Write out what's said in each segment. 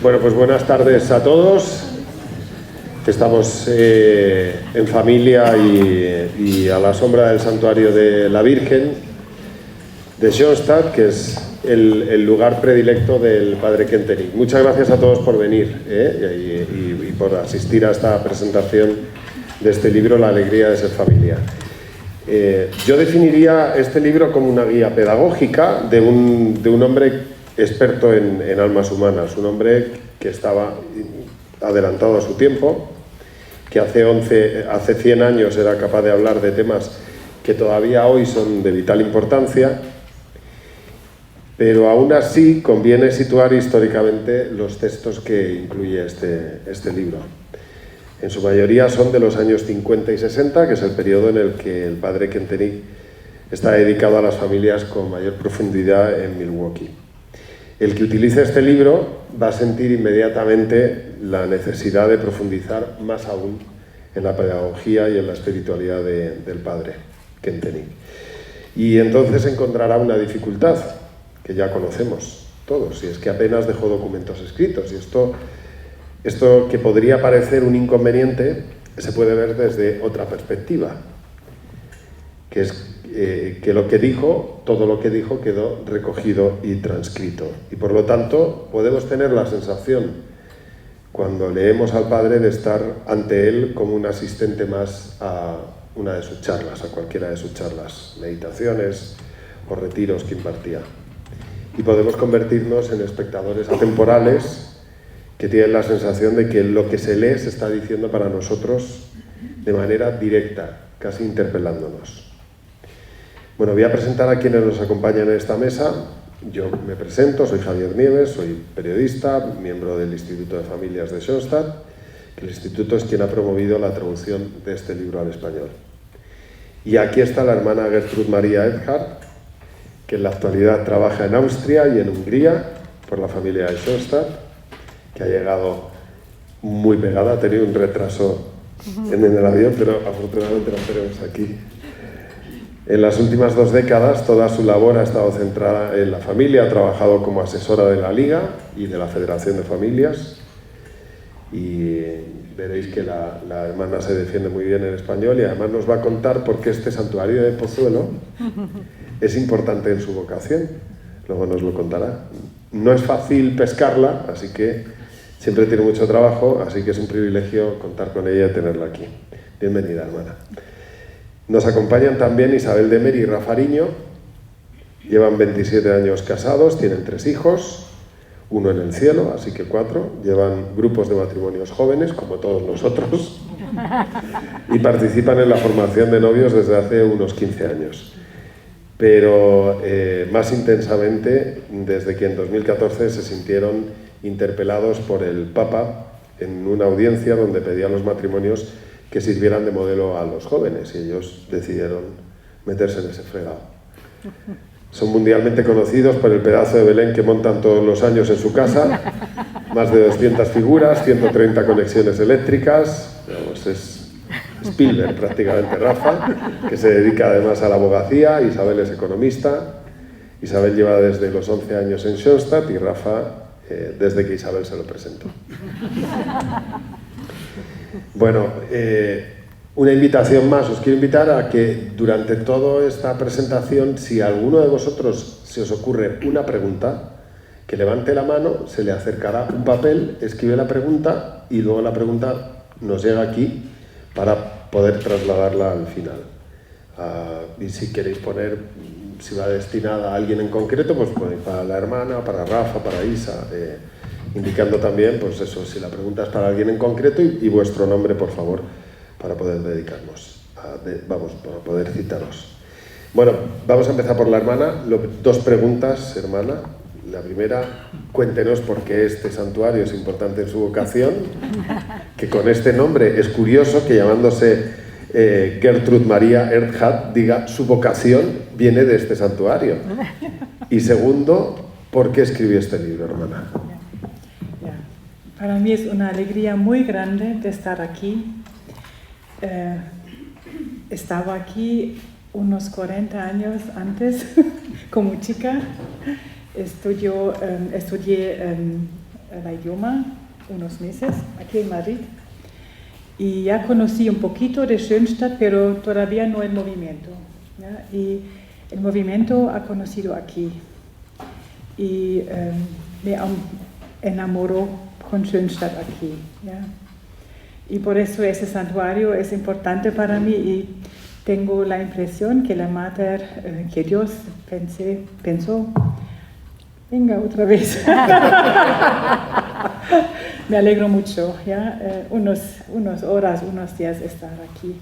Bueno, pues buenas tardes a todos. Estamos en familia y a la sombra del santuario de la Virgen de Schoenstatt, que es el lugar predilecto del padre Kentenich. Muchas gracias a todos por venir y por asistir a esta presentación de este libro, La alegría de ser familia. Yo definiría este libro como una guía pedagógica de un hombre experto en almas humanas, un hombre que estaba adelantado a su tiempo, que hace 100 años era capaz de hablar de temas que todavía hoy son de vital importancia, pero aún así conviene situar históricamente los textos que incluye este libro. En su mayoría son de los años 50 y 60, que es el periodo en el que el padre Kentenich está dedicado a las familias con mayor profundidad en Milwaukee. El que utilice este libro va a sentir inmediatamente la necesidad de profundizar más aún en la pedagogía y en la espiritualidad del padre Kentenich. Y entonces encontrará una dificultad que ya conocemos todos, y es que apenas dejó documentos escritos. Y esto que podría parecer un inconveniente se puede ver desde otra perspectiva, que es que todo lo que dijo quedó recogido y transcrito. Y por lo tanto podemos tener la sensación, cuando leemos al padre, de estar ante él como un asistente más a una de sus charlas, a cualquiera de sus charlas, meditaciones o retiros que impartía. Y podemos convertirnos en espectadores atemporales que tienen la sensación de que lo que se lee se está diciendo para nosotros de manera directa, casi interpelándonos. Bueno, voy a presentar a quienes nos acompañan en esta mesa. Yo me presento, soy Javier Nieves, soy periodista, miembro del Instituto de Familias de Schoenstatt, que el instituto es quien ha promovido la traducción de este libro al español. Y aquí está la hermana Gertrud Maria Erdhardt, que en la actualidad trabaja en Austria y en Hungría por la familia de Schoenstatt, que ha llegado muy pegada, ha tenido un retraso en el avión, pero afortunadamente la tenemos aquí. En las últimas 2 décadas toda su labor ha estado centrada en la familia, ha trabajado como asesora de la Liga y de la Federación de Familias, y veréis que la hermana se defiende muy bien en español, y además nos va a contar por qué este santuario de Pozuelo es importante en su vocación. Luego nos lo contará. No es fácil pescarla, así que siempre tiene mucho trabajo, así que es un privilegio contar con ella y tenerla aquí. Bienvenida, hermana. Nos acompañan también Isabel Demer y Rafa Ariño. Llevan 27 años casados, tienen 3 hijos, uno en el cielo, así que 4. Llevan grupos de matrimonios jóvenes, como todos nosotros, y participan en la formación de novios desde hace unos 15 años. Pero más intensamente desde que en 2014 se sintieron interpelados por el Papa en una audiencia donde pedía a los matrimonios que sirvieran de modelo a los jóvenes, y ellos decidieron meterse en ese fregado. Son mundialmente conocidos por el pedazo de Belén que montan todos los años en su casa, más de 200 figuras, 130 conexiones eléctricas. Pues es Spielberg prácticamente. Rafa, que se dedica además a la abogacía. Isabel es economista. Isabel lleva desde los 11 años en Schoenstatt y Rafa desde que Isabel se lo presentó. Bueno, una invitación más. Os quiero invitar a que durante toda esta presentación, si a alguno de vosotros se os ocurre una pregunta, que levante la mano, se le acercará un papel, escribe la pregunta y luego la pregunta nos llega aquí para poder trasladarla al final. Y si queréis poner, si va destinada a alguien en concreto, pues ponéis para la hermana, para Rafa, para Isa, indicando también, pues eso, si la pregunta es para alguien en concreto y vuestro nombre, por favor, para poder dedicarnos, para poder citaros. Bueno, vamos a empezar por la hermana. 2 preguntas, hermana. La primera, cuéntenos por qué este santuario es importante en su vocación, que con este nombre es curioso que llamándose Gertrud Maria Erdhardt diga su vocación viene de este santuario. Y segundo, ¿por qué escribió este libro, hermana? Para mí es una alegría muy grande de estar aquí. Estaba aquí unos 40 años antes como chica. Estudié el idioma unos meses aquí en Madrid. Y ya conocí un poquito de Schoenstatt, pero todavía no el movimiento, ¿ya? Y el movimiento ha conocido aquí. Y me enamoró con Schoenstatt aquí, ¿ya? Y por eso ese santuario es importante para mí y tengo la impresión que la Mater, que Dios pensó, venga otra vez. Me alegro mucho, ¿ya? Unas horas, unos días estar aquí.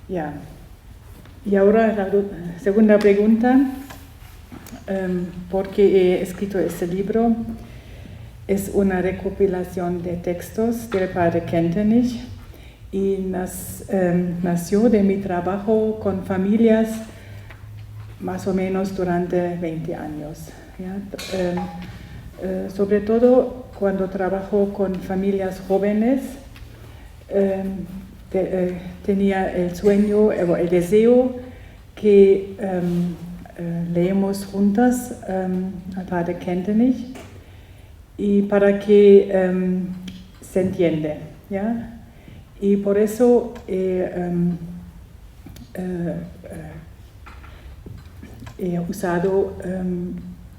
Ya. Y ahora la segunda pregunta, ¿por qué he escrito este libro? Es una recopilación de textos del padre Kentenich y nació de mi trabajo con familias más o menos durante 20 años. ¿Ya? Sobre todo cuando trabajo con familias jóvenes, tenía el sueño, el deseo que leemos juntas al padre Kentenich y para que se entiende, ¿ya? Y por eso he usado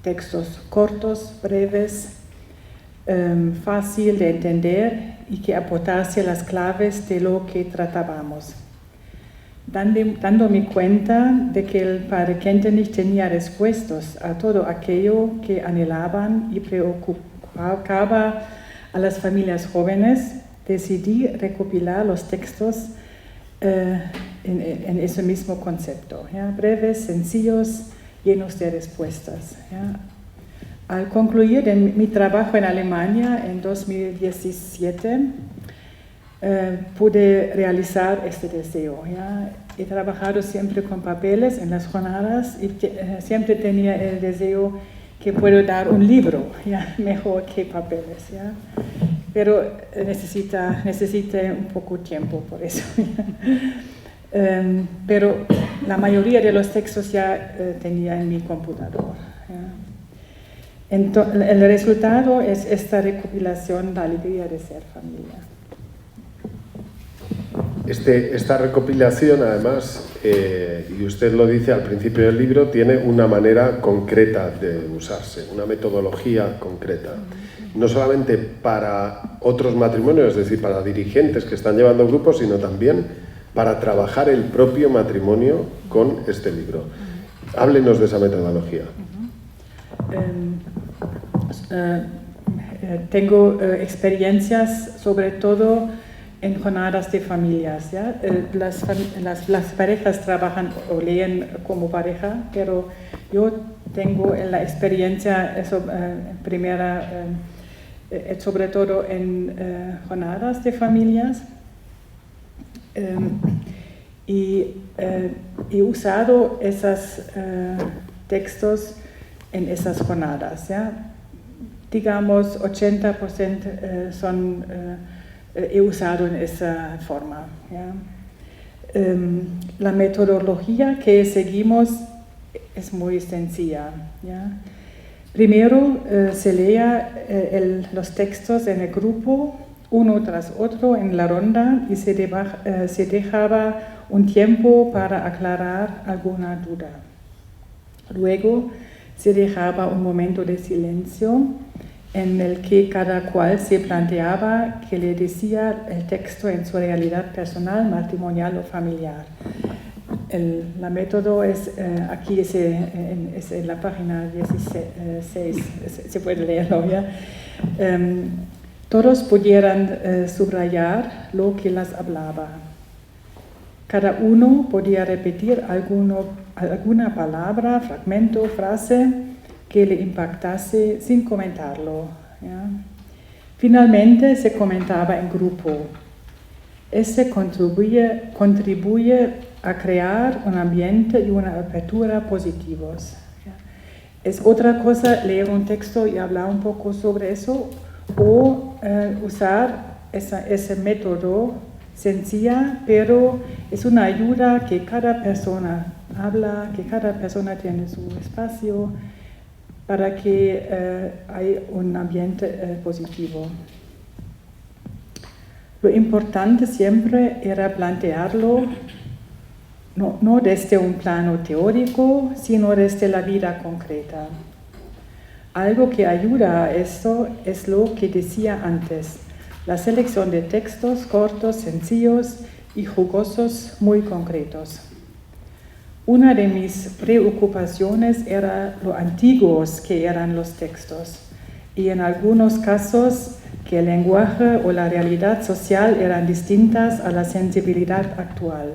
textos cortos, breves, fácil de entender y que aportase las claves de lo que tratábamos. Dándome cuenta de que el padre Kentenich tenía respuestas a todo aquello que anhelaban y preocupaba a las familias jóvenes, decidí recopilar los textos en ese mismo concepto, ¿ya? Breves, sencillos, llenos de respuestas, ¿ya? Al concluir mi trabajo en Alemania en 2017, pude realizar este deseo, ¿ya? He trabajado siempre con papeles en las jornadas y siempre tenía el deseo que puedo dar un libro, ¿ya? Mejor que papeles, ¿ya? Pero necesita un poco tiempo por eso, ¿ya? Pero la mayoría de los textos ya tenía en mi computador, ¿ya? El resultado es esta recopilación, La alegría de ser familia. Esta recopilación, además, y usted lo dice al principio del libro, tiene una manera concreta de usarse, una metodología concreta. No solamente para otros matrimonios, es decir, para dirigentes que están llevando grupos, sino también para trabajar el propio matrimonio con este libro. Háblenos de esa metodología. Tengo experiencias sobre todo en jornadas de familias, ¿ya? Las parejas trabajan o leen como pareja, pero yo tengo la experiencia primera, sobre todo en jornadas de familias, y he usado esos textos en esas jornadas, ¿ya? Digamos 80% son he usado en esa forma, ¿ya? La metodología que seguimos es muy sencilla, ¿ya? Primero se leía los textos en el grupo, uno tras otro en la ronda, y se dejaba un tiempo para aclarar alguna duda. Luego se dejaba un momento de silencio en el que cada cual se planteaba qué le decía el texto en su realidad personal, matrimonial o familiar. La método es, aquí es en la página 16, se puede leerlo, ¿ya? Todos pudieran subrayar lo que las hablaba. Cada uno podía repetir alguna palabra, fragmento, frase que le impactase sin comentarlo, ¿ya? Finalmente se comentaba en grupo. Este contribuye a crear un ambiente y una apertura positivos, ¿ya? Es otra cosa leer un texto y hablar un poco sobre eso, o usar ese método sencilla, pero es una ayuda que cada persona habla, que cada persona tiene su espacio, para que haya un ambiente positivo. Lo importante siempre era plantearlo no desde un plano teórico, sino desde la vida concreta. Algo que ayuda a esto es lo que decía antes, la selección de textos cortos, sencillos y jugosos muy concretos. Una de mis preocupaciones era lo antiguos que eran los textos y en algunos casos que el lenguaje o la realidad social eran distintas a la sensibilidad actual.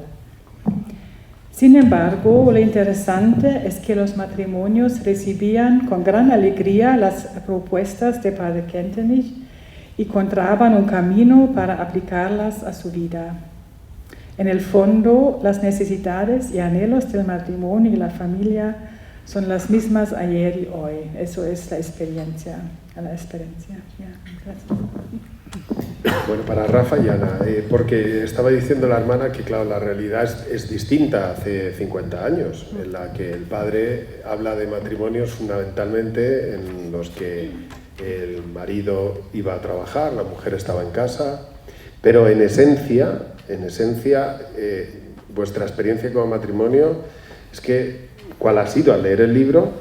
Sin embargo, lo interesante es que los matrimonios recibían con gran alegría las propuestas de Padre Kentenich y encontraban un camino para aplicarlas a su vida. En el fondo, las necesidades y anhelos del matrimonio y la familia son las mismas ayer y hoy. Eso es la experiencia. Yeah, gracias. Bueno, para Rafa y Ana, porque estaba diciendo la hermana que, claro, la realidad es distinta hace 50 años, en la que el padre habla de matrimonios fundamentalmente en los que el marido iba a trabajar, la mujer estaba en casa, pero en esencia, vuestra experiencia como matrimonio es que, ¿cuál ha sido al leer el libro?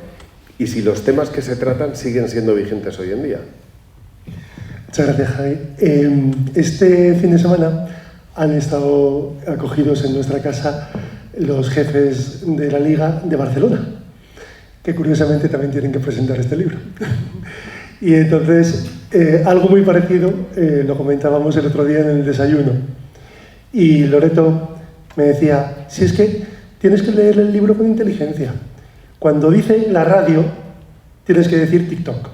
Y si los temas que se tratan siguen siendo vigentes hoy en día. Muchas gracias, Javi. Este fin de semana han estado acogidos en nuestra casa los jefes de la Liga de Barcelona, que curiosamente también tienen que presentar este libro. Y entonces, algo muy parecido lo comentábamos el otro día en el desayuno. Y Loreto me decía, si es que tienes que leer el libro con inteligencia. Cuando dice la radio, tienes que decir TikTok.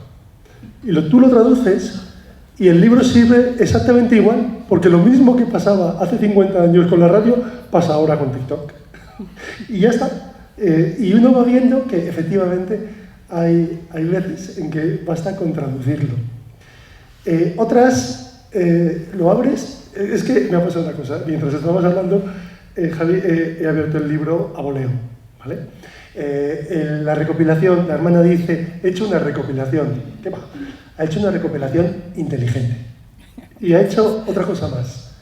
Y tú lo traduces y el libro sirve exactamente igual, porque lo mismo que pasaba hace 50 años con la radio, pasa ahora con TikTok. Y ya está. Y uno va viendo que efectivamente hay veces en que basta con traducirlo. Otras, lo abres, es que me ha pasado una cosa, mientras estábamos hablando, Javi, he abierto el libro a voleo, ¿vale? La recopilación, la hermana dice, he hecho una recopilación, ¿qué va? Ha hecho una recopilación inteligente y ha hecho otra cosa más.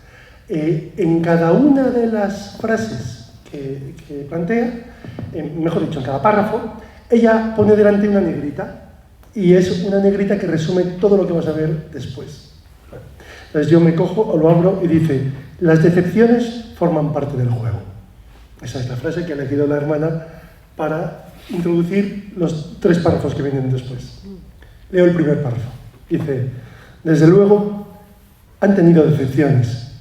En cada una de las frases que plantea, mejor dicho, en cada párrafo, ella pone delante una negrita y es una negrita que resume todo lo que vas a ver después. Entonces yo me cojo o lo abro y dice, las decepciones forman parte del juego. Esa es la frase que ha elegido la hermana para introducir los 3 párrafos que vienen después. Leo el primer párrafo. Dice, desde luego, han tenido decepciones.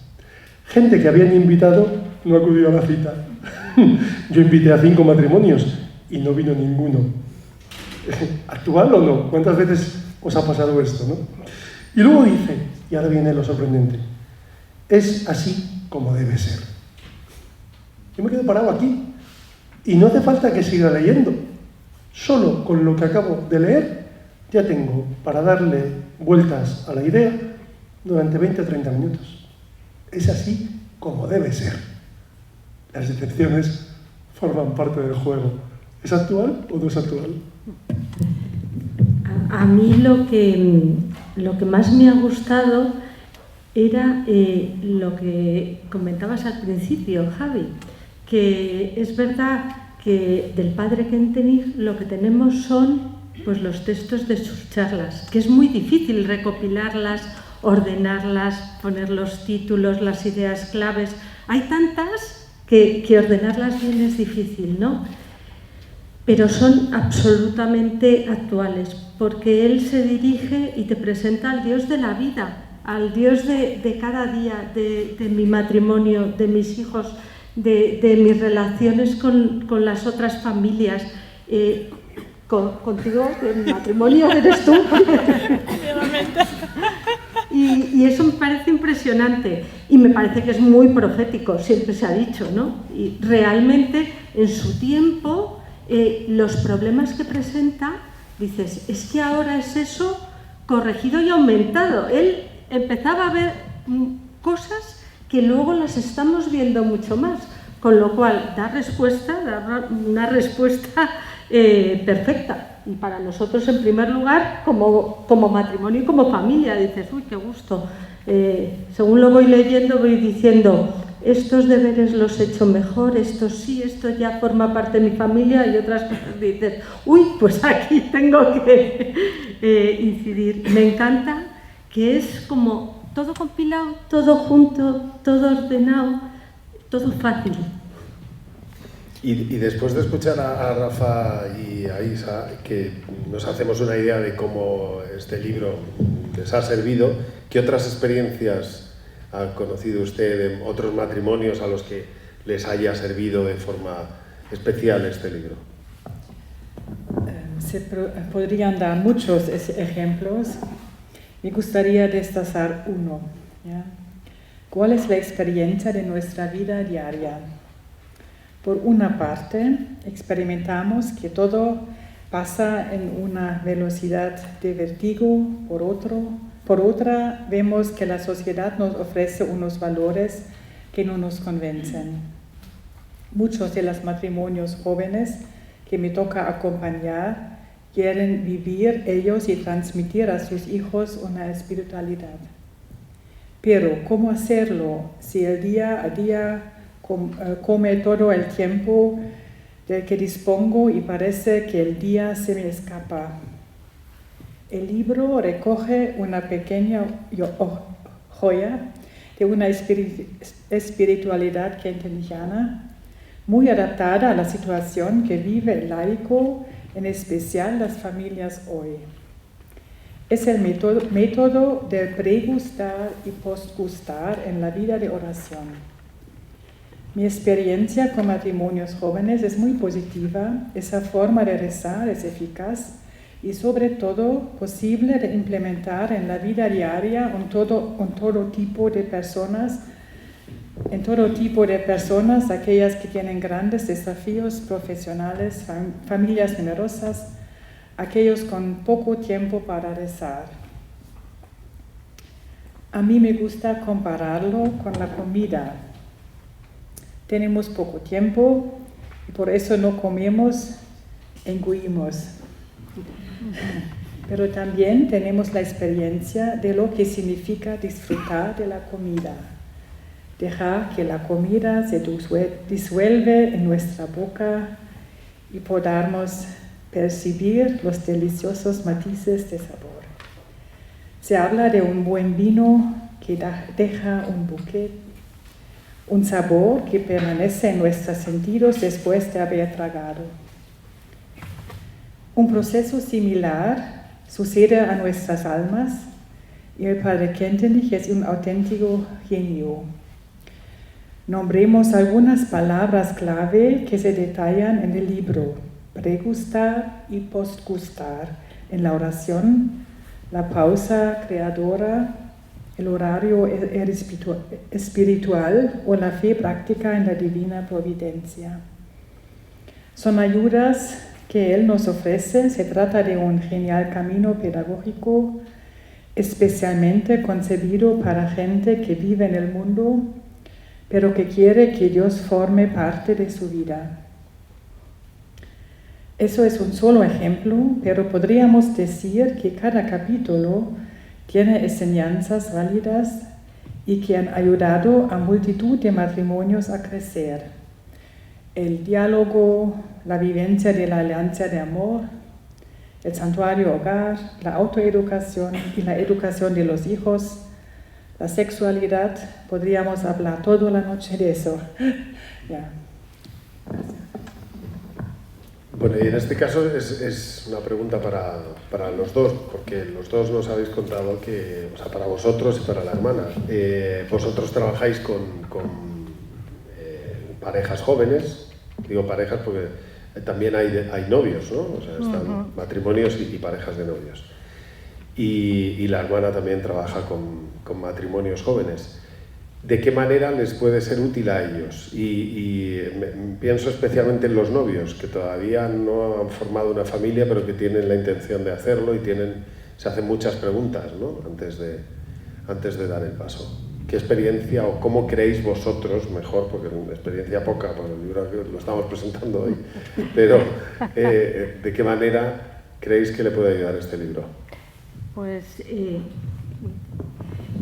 Gente que habían invitado no acudió a la cita. Yo invité a 5 matrimonios y no vino ninguno. ¿Actual o no? ¿Cuántas veces os ha pasado esto, no? Y luego dice, y ahora viene lo sorprendente, es así como debe ser. Yo me quedo parado aquí y no hace falta que siga leyendo. Solo con lo que acabo de leer ya tengo para darle vueltas a la idea durante 20 o 30 minutos. Es así como debe ser. Las decepciones forman parte del juego. ¿Es actual o no es actual? A mí lo que más me ha gustado era lo que comentabas al principio, Javi, que es verdad que del padre Kentenich lo que tenemos son pues, los textos de sus charlas, que es muy difícil recopilarlas, ordenarlas, poner los títulos, las ideas claves. Hay tantas que ordenarlas bien es difícil, ¿no? Pero son absolutamente actuales, porque él se dirige y te presenta al Dios de la vida, al Dios de cada día, de mi matrimonio, de mis hijos, de mis relaciones con las otras familias. Contigo, el matrimonio eres tú. Y eso me parece impresionante y me parece que es muy profético, siempre se ha dicho, ¿no? Y realmente en su tiempo los problemas que presenta, dices, es que ahora es eso corregido y aumentado. Él empezaba a ver cosas que luego las estamos viendo mucho más, con lo cual da una respuesta perfecta. Y para nosotros, en primer lugar, como matrimonio y como familia, dices, uy, qué gusto. Según lo voy leyendo, voy diciendo, estos deberes los he hecho mejor, esto sí, esto ya forma parte de mi familia, y otras cosas dices, uy, pues aquí tengo que incidir. Me encanta que es como todo compilado, todo junto, todo ordenado, todo fácil. Y después de escuchar a Rafa y a Isa, que nos hacemos una idea de cómo este libro les ha servido, ¿qué otras experiencias ha conocido usted de otros matrimonios a los que les haya servido de forma especial este libro? Podrían dar muchos ejemplos. Me gustaría destacar uno, ¿ya? ¿Cuál es la experiencia de nuestra vida diaria? Por una parte, experimentamos que todo pasa en una velocidad de vértigo. Por otra, vemos que la sociedad nos ofrece unos valores que no nos convencen. Muchos de los matrimonios jóvenes que me toca acompañar quieren vivir ellos y transmitir a sus hijos una espiritualidad. Pero, ¿cómo hacerlo si el día a día come todo el tiempo del que dispongo y parece que el día se me escapa? El libro recoge una pequeña joya de una espiritualidad kenteniana muy adaptada a la situación que vive el laico, en especial las familias hoy. Es el método del pregustar y postgustar en la vida de oración. Mi experiencia con matrimonios jóvenes es muy positiva. Esa forma de rezar es eficaz y sobre todo posible de implementar en la vida diaria en todo tipo de personas, aquellas que tienen grandes desafíos profesionales, familias numerosas, aquellos con poco tiempo para rezar. A mí me gusta compararlo con la comida. Tenemos poco tiempo y por eso no comemos, engullimos. Pero también tenemos la experiencia de lo que significa disfrutar de la comida. Dejar que la comida se disuelve en nuestra boca y podamos percibir los deliciosos matices de sabor. Se habla de un buen vino que deja un bouquet, un sabor que permanece en nuestros sentidos después de haber tragado. Un proceso similar sucede a nuestras almas y el Padre Kentenich es un auténtico genio. Nombremos algunas palabras clave que se detallan en el libro: pregustar y postgustar en la oración, la pausa creadora, el horario espiritual o la fe práctica en la divina providencia. Son ayudas que Él nos ofrece. Se trata de un genial camino pedagógico, especialmente concebido para gente que vive en el mundo, pero que quiere que Dios forme parte de su vida. Eso es un solo ejemplo, pero podríamos decir que cada capítulo tiene enseñanzas válidas y que han ayudado a multitud de matrimonios a crecer. El diálogo, la vivencia de la alianza de amor, el santuario hogar, la autoeducación y la educación de los hijos, la sexualidad, podríamos hablar toda la noche de eso. Ya. Bueno, y en este caso es una pregunta para los dos, porque los dos nos habéis contado que, o sea, para vosotros y para la hermana, vosotros trabajáis con parejas jóvenes, digo parejas porque también hay novios, ¿no? O sea, están matrimonios y parejas de novios. Y la hermana también trabaja con matrimonios jóvenes. ¿De qué manera les puede ser útil a ellos? Y pienso especialmente en los novios, que todavía no han formado una familia, pero que tienen la intención de hacerlo y se hacen muchas preguntas, ¿no? antes de dar el paso. qué experiencia o cómo creéis vosotros, mejor, porque experiencia poca, por el libro que lo estamos presentando hoy, pero de qué manera creéis que le puede ayudar este libro. Pues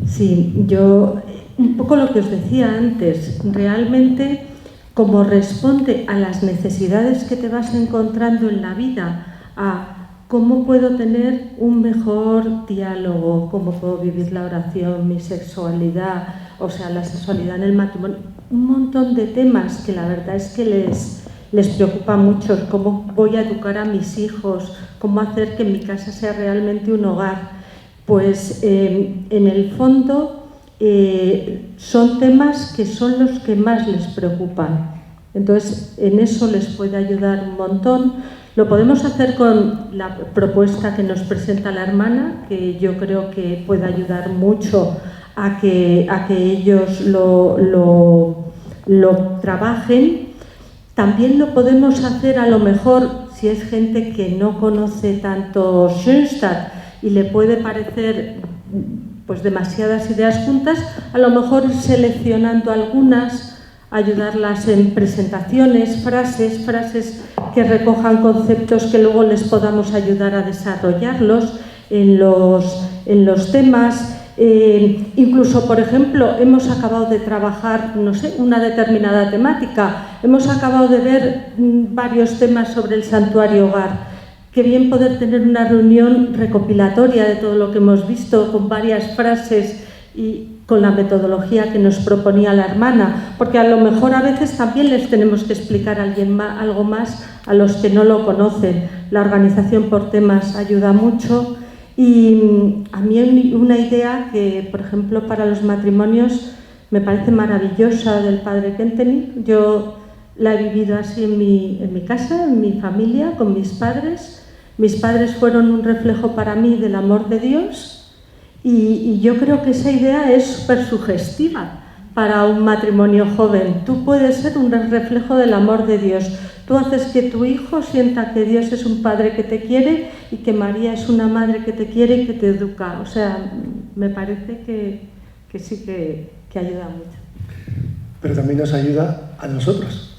sí, yo un poco lo que os decía antes, realmente como responde a las necesidades que te vas encontrando en la vida, a cómo puedo tener un mejor diálogo, cómo puedo vivir la oración, mi sexualidad, o sea, la sexualidad en el matrimonio, un montón de temas que la verdad es que les preocupa mucho, cómo voy a educar a mis hijos, cómo hacer que mi casa sea realmente un hogar. Pues en el fondo son temas que son los que más les preocupan. Entonces, en eso les puede ayudar un montón. Lo podemos hacer con la propuesta que nos presenta la hermana, que yo creo que puede ayudar mucho a que ellos lo trabajen. También lo podemos hacer a lo mejor si es gente que no conoce tanto Schoenstatt y le puede parecer pues demasiadas ideas juntas, a lo mejor ir seleccionando algunas, ayudarlas en presentaciones, frases que recojan conceptos que luego les podamos ayudar a desarrollarlos en los temas. Incluso, por ejemplo, hemos acabado de trabajar, no sé, una determinada temática, hemos acabado de ver varios temas sobre el santuario hogar. Qué bien poder tener una reunión recopilatoria de todo lo que hemos visto, con varias frases y con la metodología que nos proponía la hermana, porque a lo mejor a veces también les tenemos que explicar algo más a los que no lo conocen. La organización por temas ayuda mucho y a mí una idea que, por ejemplo, para los matrimonios me parece maravillosa del padre Kentenich. Yo la he vivido así en mi casa, en mi familia, con mis padres. Mis padres fueron un reflejo para mí del amor de Dios. Y yo creo que esa idea es súper sugestiva para un matrimonio joven. Tú puedes ser un reflejo del amor de Dios. Tú haces que tu hijo sienta que Dios es un padre que te quiere y que María es una madre que te quiere y que te educa. O sea, me parece que sí que ayuda mucho. Pero también nos ayuda a nosotros.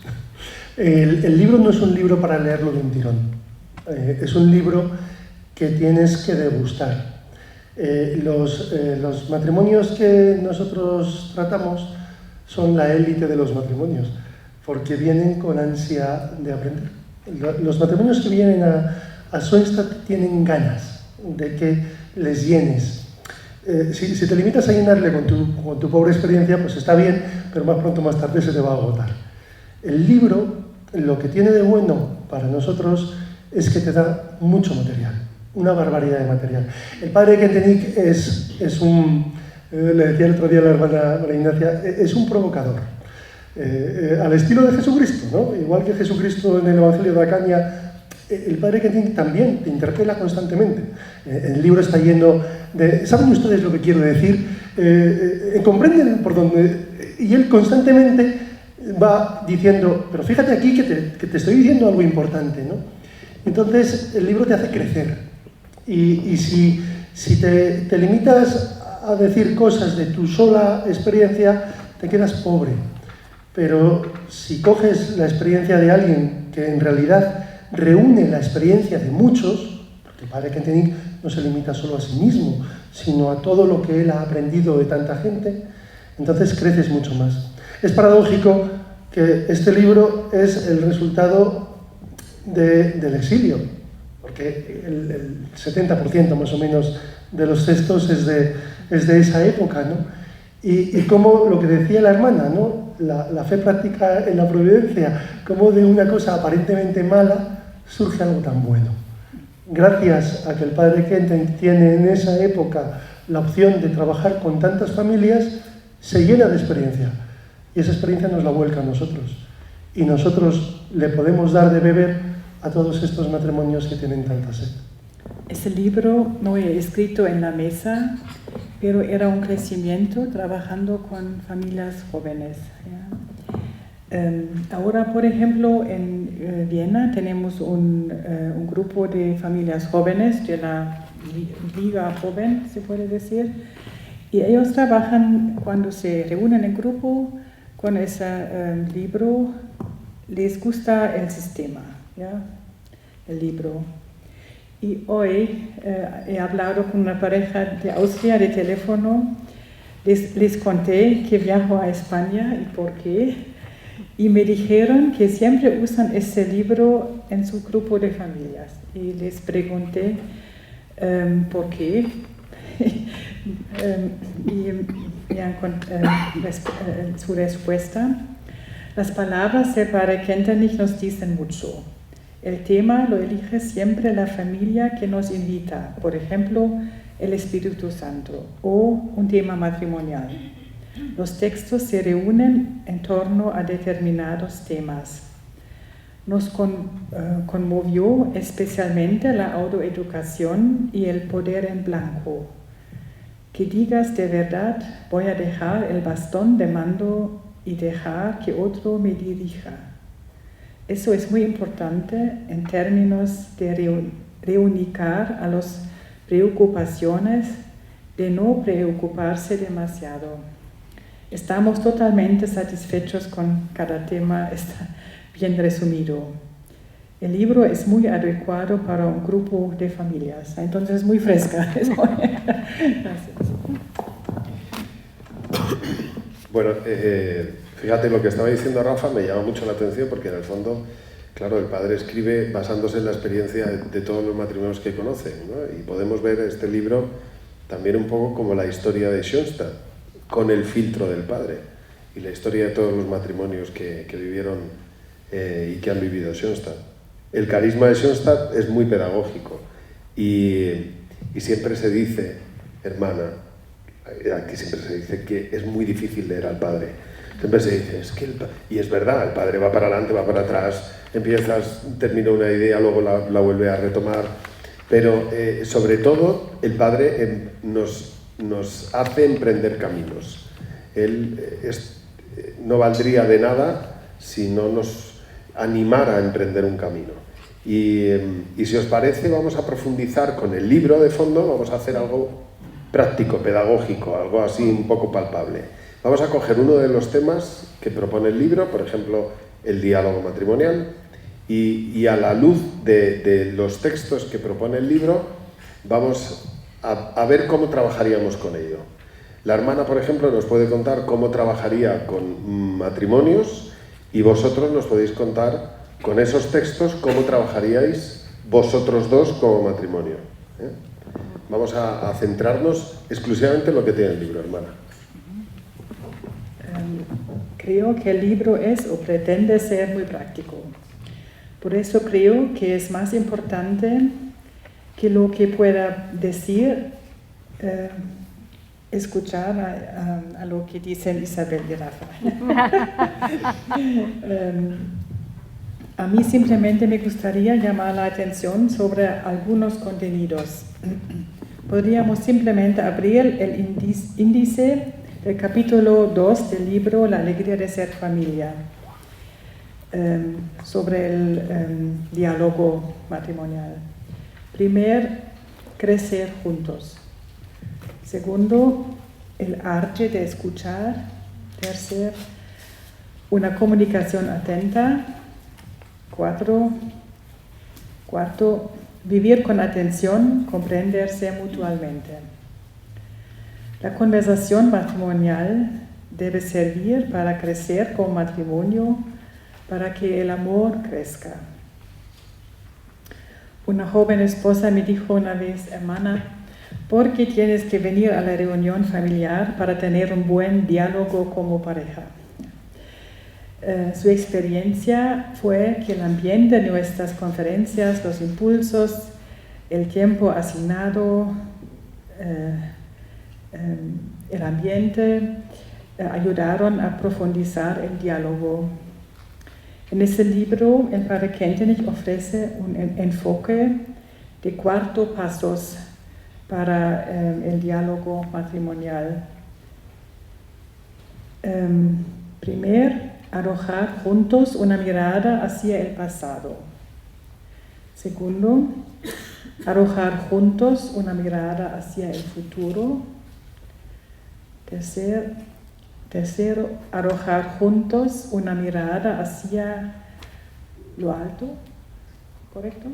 El libro no es un libro para leerlo de un tirón. Es un libro que tienes que degustar. Los matrimonios que nosotros tratamos son la élite de los matrimonios, porque vienen con ansia de aprender. Los matrimonios que vienen a Schoenstatt tienen ganas de que les llenes. Si te limitas a llenarle con tu pobre experiencia, pues está bien, pero más pronto o más tarde se te va a agotar. El libro, lo que tiene de bueno para nosotros es que te da mucho material. Una barbaridad de material. El padre Kentenich es un, le decía el otro día a la hermana María Ignacia, es un provocador. Al estilo de Jesucristo, ¿no? Igual que Jesucristo en el Evangelio de la Caña, el padre Kentenich también te interpela constantemente. El libro está lleno de... ¿Saben ustedes lo que quiero decir? ¿Comprenden por dónde? Y él constantemente va diciendo, pero fíjate aquí que te estoy diciendo algo importante, ¿no? Entonces el libro te hace crecer. Y si te limitas a decir cosas de tu sola experiencia, te quedas pobre. Pero si coges la experiencia de alguien que en realidad reúne la experiencia de muchos, porque el padre Kentenich no se limita solo a sí mismo, sino a todo lo que él ha aprendido de tanta gente, entonces creces mucho más. Es paradójico que este libro es el resultado del exilio, porque el 70% más o menos de los textos es de esa época, ¿no? Y como lo que decía la hermana, ¿no? La fe práctica en la providencia, como de una cosa aparentemente mala surge algo tan bueno. Gracias a que el padre Kentenich tiene en esa época la opción de trabajar con tantas familias, se llena de experiencia. Y esa experiencia nos la vuelca a nosotros. Y nosotros le podemos dar de beber a todos estos matrimonios que tienen tanta sed. Ese libro no he escrito en la mesa, pero era un crecimiento trabajando con familias jóvenes. Ahora, por ejemplo, en Viena tenemos un grupo de familias jóvenes de la Liga Joven, se puede decir, Y ellos trabajan cuando se reúnen en grupo con ese libro, les gusta el sistema, ¿ya? El libro. Y hoy he hablado con una pareja de Austria de teléfono, les conté que viajo a España y por qué, y me dijeron que siempre usan este libro en su grupo de familias. Y les pregunté por qué. Su respuesta: las palabras del Padre Kentenich nos dicen mucho. El tema lo elige siempre la familia que nos invita, por ejemplo, el Espíritu Santo o un tema matrimonial. Los textos se reúnen en torno a determinados temas. Nos conmovió especialmente la autoeducación y el poder en blanco. Que digas de verdad, voy a dejar el bastón de mando y dejar que otro me dirija. Eso es muy importante en términos de reunificar a las preocupaciones, de no preocuparse demasiado. Estamos totalmente satisfechos con cada tema, está bien resumido. El libro es muy adecuado para un grupo de familias, entonces es muy fresca. Gracias. Bueno, fíjate, lo que estaba diciendo Rafa me llama mucho la atención porque en el fondo, claro, el padre escribe basándose en la experiencia de todos los matrimonios que conoce, ¿no? Y podemos ver este libro también un poco como la historia de Schoenstatt, con el filtro del padre, y la historia de todos los matrimonios que vivieron y que han vivido Schoenstatt. El carisma de Schoenstatt es muy pedagógico y siempre se dice, hermana, aquí siempre se dice que es muy difícil leer al padre. Siempre se dice, y es verdad, el padre va para adelante, va para atrás, termina una idea, luego la vuelve a retomar, pero sobre todo el padre nos hace emprender caminos. Él no valdría de nada si no nos animara a emprender un camino. Y si os parece, vamos a profundizar con el libro de fondo, vamos a hacer algo práctico, pedagógico, algo así un poco palpable. Vamos a coger uno de los temas que propone el libro, por ejemplo, el diálogo matrimonial, y a la luz de los textos que propone el libro, vamos a ver cómo trabajaríamos con ello. La hermana, por ejemplo, nos puede contar cómo trabajaría con matrimonios, y vosotros nos podéis contar con esos textos cómo trabajaríais vosotros dos como matrimonio. Vamos a centrarnos exclusivamente en lo que tiene el libro, hermana. Creo que el libro es o pretende ser muy práctico. Por eso creo que es más importante que lo que pueda decir, escuchar a lo que dicen Isabel y Rafa. A mí simplemente me gustaría llamar la atención sobre algunos contenidos. Podríamos simplemente abrir el índice del capítulo 2 del libro La alegría de ser familia, sobre el diálogo matrimonial. Primero, crecer juntos. Segundo, el arte de escuchar. Tercero, una comunicación atenta. Cuarto, vivir con atención, comprenderse mutuamente. La conversación matrimonial debe servir para crecer como matrimonio, para que el amor crezca. Una joven esposa me dijo una vez, hermana, ¿por qué tienes que venir a la reunión familiar para tener un buen diálogo como pareja? Su experiencia fue que el ambiente de nuestras conferencias, los impulsos, el tiempo asignado, el ambiente ayudaron a profundizar el diálogo. En ese libro, el padre Kentenich ofrece un enfoque de 4 pasos para el diálogo matrimonial. Primero, arrojar juntos una mirada hacia el pasado. Segundo, arrojar juntos una mirada hacia el futuro. Tercero, arrojar juntos una mirada hacia lo alto, ¿correcto?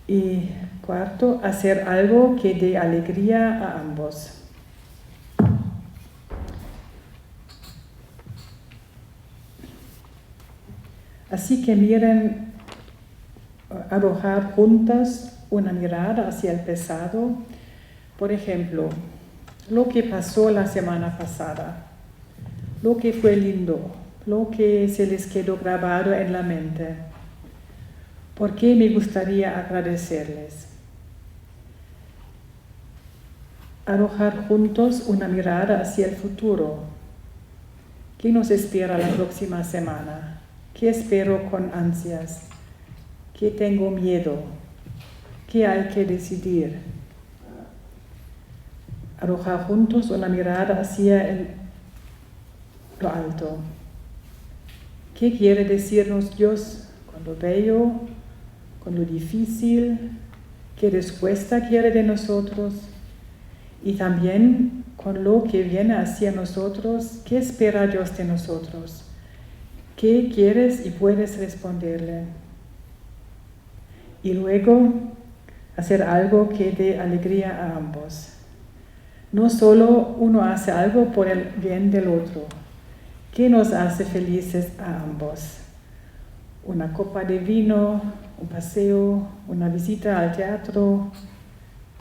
Y cuarto, hacer algo que dé alegría a ambos. Así que miren, arrojar juntas una mirada hacia el pasado. Por ejemplo, lo que pasó la semana pasada, lo que fue lindo, lo que se les quedó grabado en la mente. ¿Por qué me gustaría agradecerles? Arrojar juntos una mirada hacia el futuro. ¿Qué nos espera la próxima semana? ¿Qué espero con ansias? ¿Qué tengo miedo? ¿Qué hay que decidir? Arrojar juntos una mirada hacia lo alto. ¿Qué quiere decirnos Dios con lo bello, con lo difícil? ¿Qué respuesta quiere de nosotros? Y también con lo que viene hacia nosotros, ¿qué espera Dios de nosotros? ¿Qué quieres y puedes responderle? Y luego hacer algo que dé alegría a ambos. No solo uno hace algo por el bien del otro. ¿Qué nos hace felices a ambos? Una copa de vino, un paseo, una visita al teatro,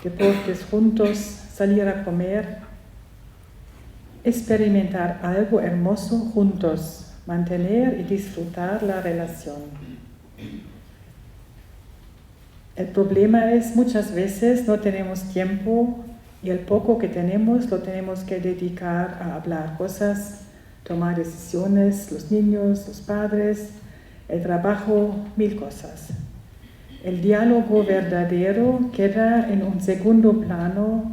deportes juntos, salir a comer, experimentar algo hermoso juntos, mantener y disfrutar la relación. El problema es muchas veces no tenemos tiempo y el poco que tenemos lo tenemos que dedicar a hablar cosas, tomar decisiones, los niños, los padres, el trabajo, 1000 cosas. El diálogo verdadero queda en un segundo plano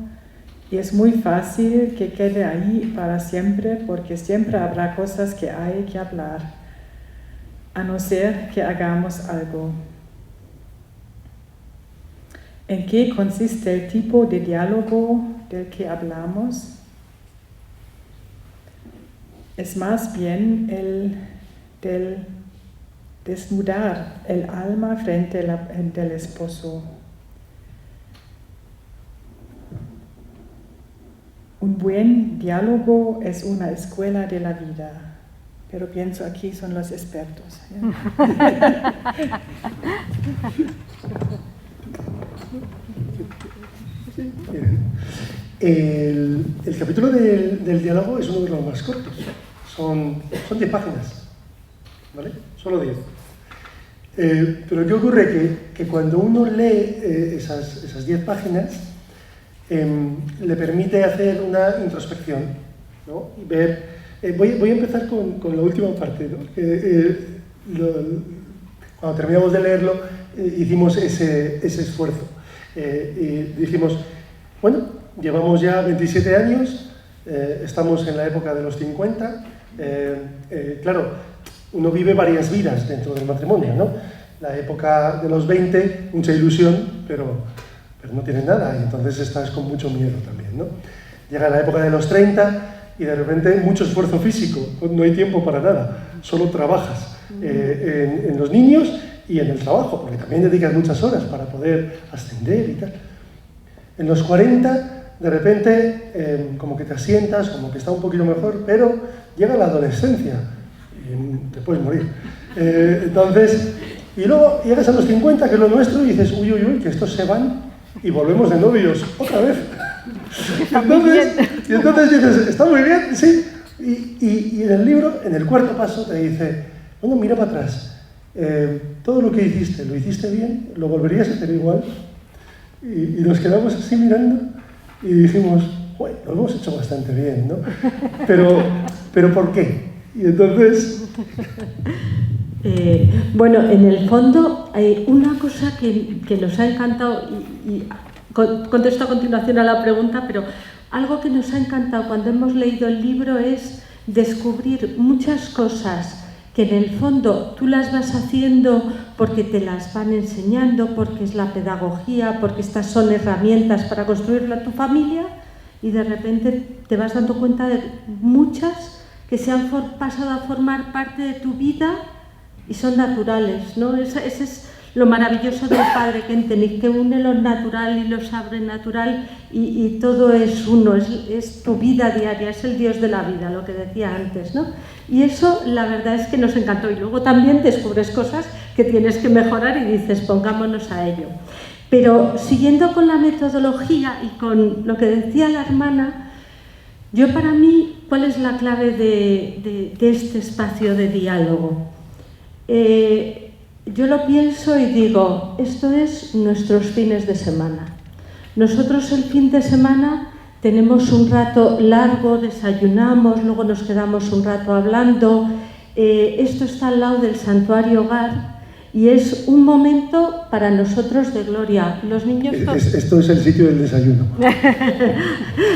y es muy fácil que quede ahí para siempre porque siempre habrá cosas que hay que hablar, a no ser que hagamos algo. ¿En qué consiste el tipo de diálogo del que hablamos? Es más bien el del desnudar el alma frente del esposo. Un buen diálogo es una escuela de la vida, pero pienso aquí son los expertos. El capítulo del diálogo es uno de los más cortos. Son 10 páginas, ¿vale? Solo 10. Pero ¿qué ocurre? Que cuando uno lee esas 10 páginas, le permite hacer una introspección, ¿no? Y ver, voy a empezar con la última parte, ¿no? Cuando terminamos de leerlo, hicimos ese esfuerzo. Y dijimos, bueno, llevamos ya 27 años, estamos en la época de los 50, claro, uno vive varias vidas dentro del matrimonio, ¿no? La época de los 20, mucha ilusión, pero no tienes nada, y entonces estás con mucho miedo también, ¿no? Llega la época de los 30 y de repente mucho esfuerzo físico, no hay tiempo para nada, solo trabajas en los niños y en el trabajo, porque también dedicas muchas horas para poder ascender y tal. En los 40, de repente, como que te asientas, como que está un poquito mejor, pero llega la adolescencia y te puedes morir. Entonces, y luego llegas a los 50, que es lo nuestro, y dices, uy, uy, uy, que estos se van y volvemos de novios otra vez. Y entonces dices, está muy bien, sí. Y en el libro, en el cuarto paso, te dice, bueno, mira para atrás. Todo lo que hiciste, ¿lo hiciste bien? ¿Lo volverías a hacer igual? Y nos quedamos así mirando y dijimos, bueno, lo hemos hecho bastante bien, ¿no? Pero ¿por qué? Y entonces... Bueno, en el fondo hay una cosa que nos ha encantado y contesto a continuación a la pregunta, pero algo que nos ha encantado cuando hemos leído el libro es descubrir muchas cosas que en el fondo tú las vas haciendo porque te las van enseñando, porque es la pedagogía, porque estas son herramientas para construir tu familia, y de repente te vas dando cuenta de muchas que se han pasado a formar parte de tu vida y son naturales, ¿no? Ese es lo maravilloso del Padre Kentenich, que une lo natural y lo sobrenatural y todo es uno, es tu vida diaria, es el Dios de la vida, lo que decía antes, ¿no? Y eso la verdad es que nos encantó y luego también descubres cosas que tienes que mejorar y dices, pongámonos a ello. Pero siguiendo con la metodología y con lo que decía la hermana, yo para mí, ¿cuál es la clave de este espacio de diálogo? Yo lo pienso y digo, esto es nuestros fines de semana. Nosotros el fin de semana tenemos un rato largo, desayunamos, luego nos quedamos un rato hablando. Esto está al lado del santuario hogar y es un momento para nosotros de gloria. Los niños... Esto es el sitio del desayuno.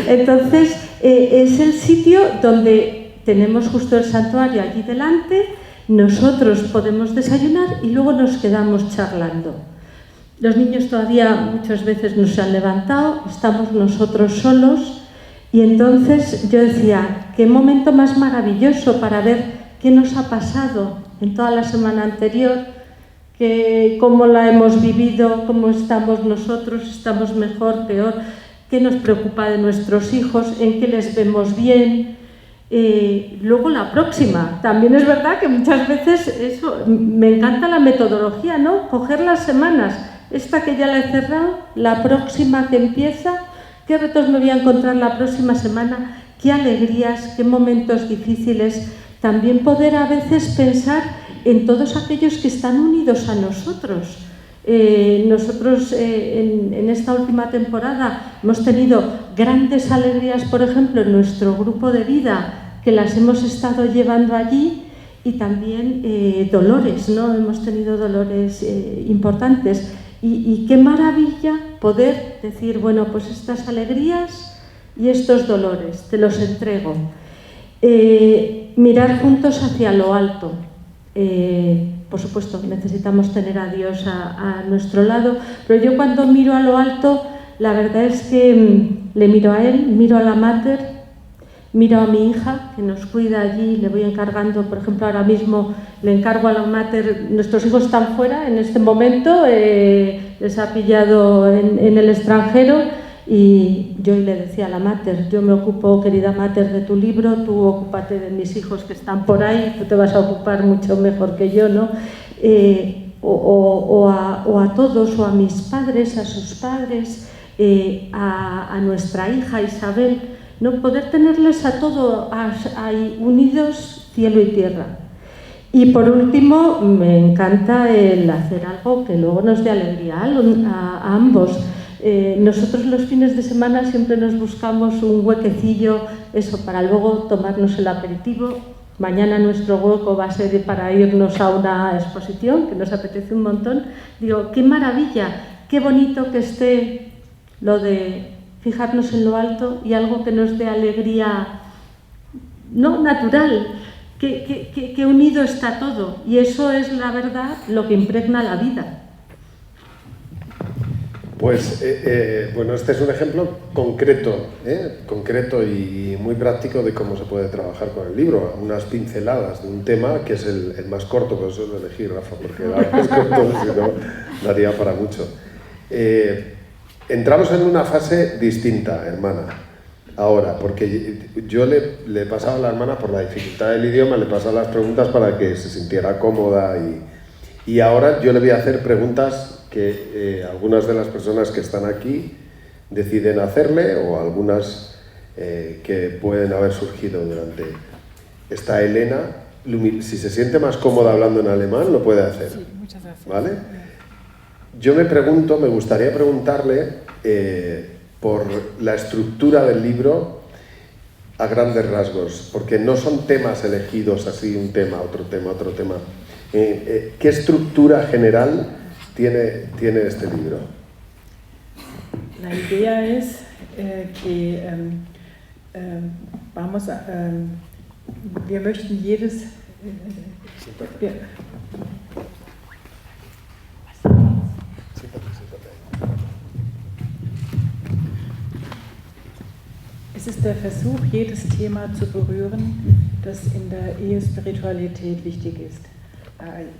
Entonces, es el sitio donde tenemos justo el santuario allí delante. Nosotros podemos desayunar y luego nos quedamos charlando. Los niños todavía muchas veces no se han levantado, estamos nosotros solos y entonces yo decía, qué momento más maravilloso para ver qué nos ha pasado en toda la semana anterior, cómo la hemos vivido, cómo estamos nosotros, estamos mejor, peor, qué nos preocupa de nuestros hijos, en qué les vemos bien. Luego la próxima, también es verdad que muchas veces eso, me encanta la metodología, ¿no? Coger las semanas, esta que ya la he cerrado, la próxima que empieza, qué retos me voy a encontrar la próxima semana, qué alegrías, qué momentos difíciles, también poder a veces pensar en todos aquellos que están unidos a nosotros. Nosotros en esta última temporada hemos tenido grandes alegrías, por ejemplo, en nuestro grupo de vida, que las hemos estado llevando allí, y también dolores, ¿no? Hemos tenido dolores importantes y qué maravilla poder decir, bueno, pues estas alegrías y estos dolores, te los entrego. Mirar juntos hacia lo alto. Por supuesto, necesitamos tener a Dios a nuestro lado, pero yo cuando miro a lo alto, la verdad es que le miro a Él, miro a la Mater, miro a mi hija, que nos cuida allí, le voy encargando, por ejemplo, ahora mismo le encargo a la Mater, nuestros hijos están fuera en este momento, les ha pillado en el extranjero, y yo le decía a la Mater, yo me ocupo, querida Mater, de tu libro, tú ocúpate de mis hijos que están por ahí, tú te vas a ocupar mucho mejor que yo, ¿no? O a todos, o a mis padres, a sus padres, a nuestra hija Isabel, ¿no? Poder tenerles a todos ahí unidos, cielo y tierra. Y por último, me encanta el hacer algo que luego nos dé alegría a ambos. Nosotros los fines de semana siempre nos buscamos un huequecillo, eso, para luego tomarnos el aperitivo. Mañana nuestro hueco va a ser para irnos a una exposición que nos apetece un montón. Digo, qué maravilla, qué bonito que esté lo de fijarnos en lo alto y algo que nos dé alegría, no natural, que unido está todo. Y eso es la verdad lo que impregna la vida. Pues, bueno, este es un ejemplo concreto y muy práctico de cómo se puede trabajar con el libro. Unas pinceladas de un tema que es el más corto, por eso lo elegí, Rafa, porque el más corto, si no, daría para mucho. Entramos en una fase distinta, hermana, ahora, porque yo le he pasado a la hermana, por la dificultad del idioma, le he pasado las preguntas para que se sintiera cómoda y ahora yo le voy a hacer preguntas que algunas de las personas que están aquí deciden hacerle o algunas que pueden haber surgido durante... Está Elena, si se siente más cómoda hablando en alemán, lo puede hacer. Sí, muchas gracias. ¿Vale? Yo me gustaría preguntarle por la estructura del libro a grandes rasgos, porque no son temas elegidos así, un tema, otro tema, otro tema. ¿Qué estructura general tiene este libro? La idea es que wir möchten jedes... Es ist der Versuch, jedes Thema zu berühren, das in der Ehespiritualität wichtig ist.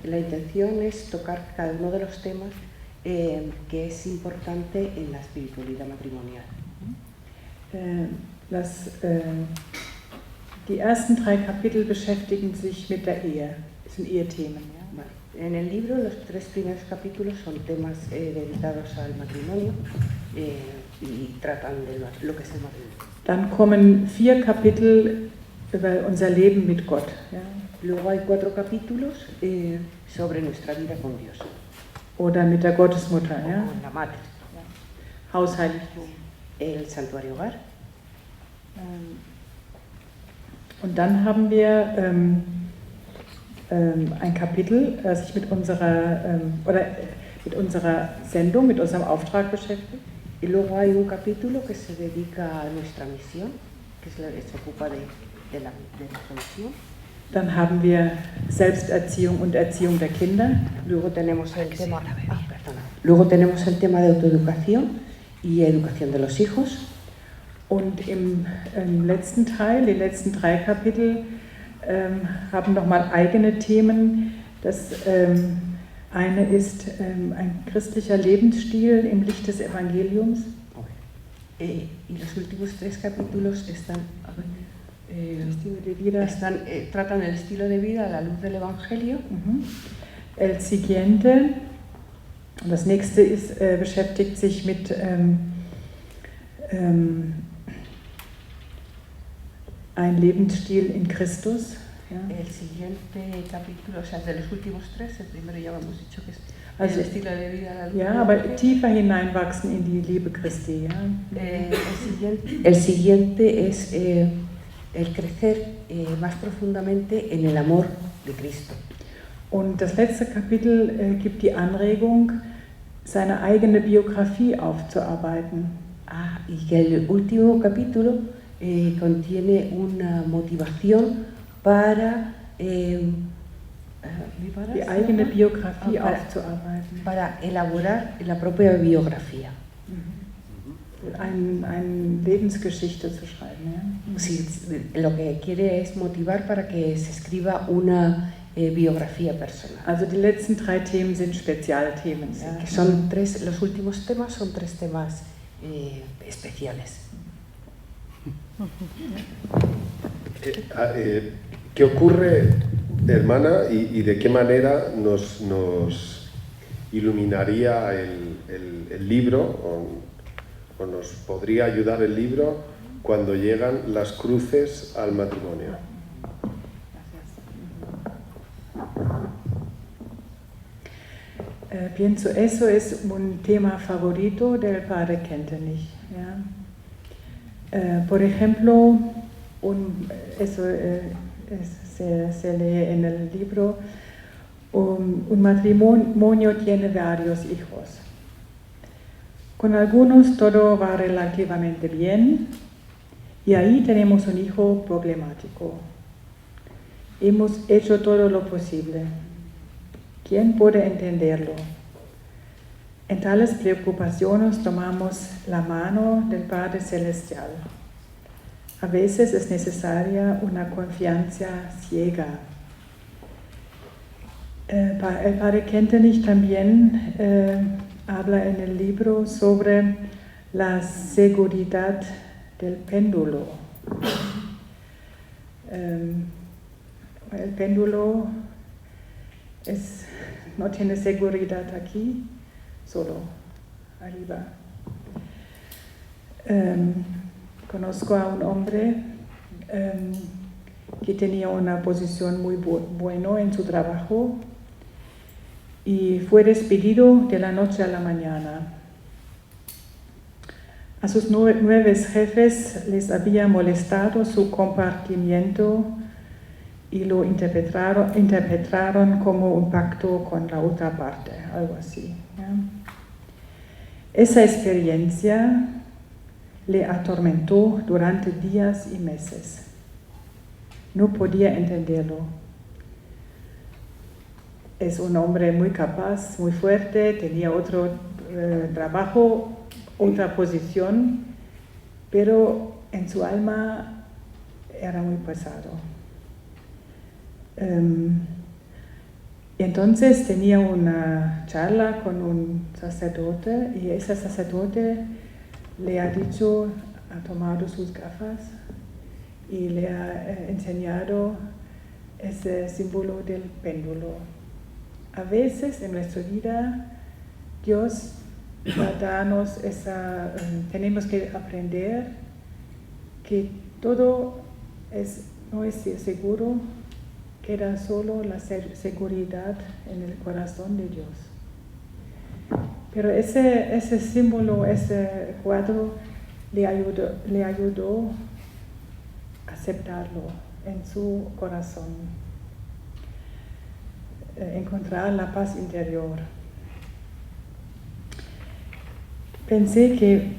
La intención es tocar cada uno de los temas que es importante en la espiritualidad matrimonial. Die ersten 3 Kapitel beschäftigen sich mit der Ehe, das sind Ehethemen. Ja? Vale. En el libro los 3 primeros capítulos son temas dedicados al matrimonio y tratan de lo que es el matrimonio. Dann kommen 4 Kapitel über unser Leben mit Gott. Ja? Luego hay 4 capítulos sobre nuestra vida con Dios. Oder mit der Gottesmutter, ja? Con la madre. Hausheiligtum. El santuario hogar. Und dann haben wir ein Kapitel, das sich mit unserer Sendung, mit unserem Auftrag beschäftigt. Y luego hay un capítulo que se dedica a nuestra misión, que se ocupa de nuestra misión. Dann haben wir Selbsterziehung und Erziehung der Kinder. Luego tenemos el tema, luego tenemos el tema de autoeducación y educación de los hijos. Und im letzten Teil, die letzten 3 Kapitel, haben nochmal eigene Themen. Das eine ist ein christlicher Lebensstil im Licht des Evangeliums. Y los últimos 3 capítulos tratan el estilo de vida a la luz del Evangelio. El siguiente, das nächste ist, beschäftigt sich mit ein Lebensstil in Christus. Ja. El siguiente capítulo, o sea, de los últimos 3, el primero ya hemos dicho que es also, el estilo de vida a la luz. Ja, aber tiefer hineinwachsen in die Liebe Christi. Ja. El siguiente es el crecer más profundamente en el amor de Cristo. Und das letzte Kapitel gibt die Anregung, seine eigene Biografie aufzuarbeiten. Y que el último capítulo contiene una motivación para die eigene Biografie aufzuarbeiten. Para elaborar la propia biografía. Eine Lebensgeschichte zu schreiben. Ja? Sí, lo que quiere es motivar para que se escriba una biografía personal. Also die letzten 3 Themen sind Spezialthemen. Ja? Que son 3, los últimos temas son 3 temas especiales. ¿Qué ocurre, hermana, y de qué manera nos iluminaría el libro o nos podría ayudar el libro cuando llegan las cruces al matrimonio? Pienso, eso es un tema favorito del padre Kentenich. ¿Ya? Por ejemplo, eso se lee en el libro, un matrimonio tiene varios hijos. Con algunos todo va relativamente bien y ahí tenemos un hijo problemático. Hemos hecho todo lo posible. ¿Quién puede entenderlo? En tales preocupaciones tomamos la mano del Padre Celestial. A veces es necesaria una confianza ciega. El Padre Kentenich también habla en el libro sobre la seguridad del péndulo. El péndulo no tiene seguridad aquí, solo arriba. Conozco a un hombre que tenía una posición muy buena en su trabajo y fue despedido de la noche a la mañana. A sus 9 jefes les había molestado su comportamiento y lo interpretaron como un pacto con la otra parte, algo así. ¿Ya? Esa experiencia le atormentó durante días y meses. No podía entenderlo. Es un hombre muy capaz, muy fuerte, tenía otro trabajo, otra posición, pero en su alma era muy pesado. Entonces tenía una charla con un sacerdote y ese sacerdote le ha dicho, ha tomado sus gafas y le ha enseñado ese símbolo del péndulo. A veces en nuestra vida Dios va a darnos tenemos que aprender que todo no es seguro, queda solo la seguridad en el corazón de Dios. Pero ese símbolo, ese cuadro le ayudó a aceptarlo en su corazón, encontrar la paz interior. Pensé que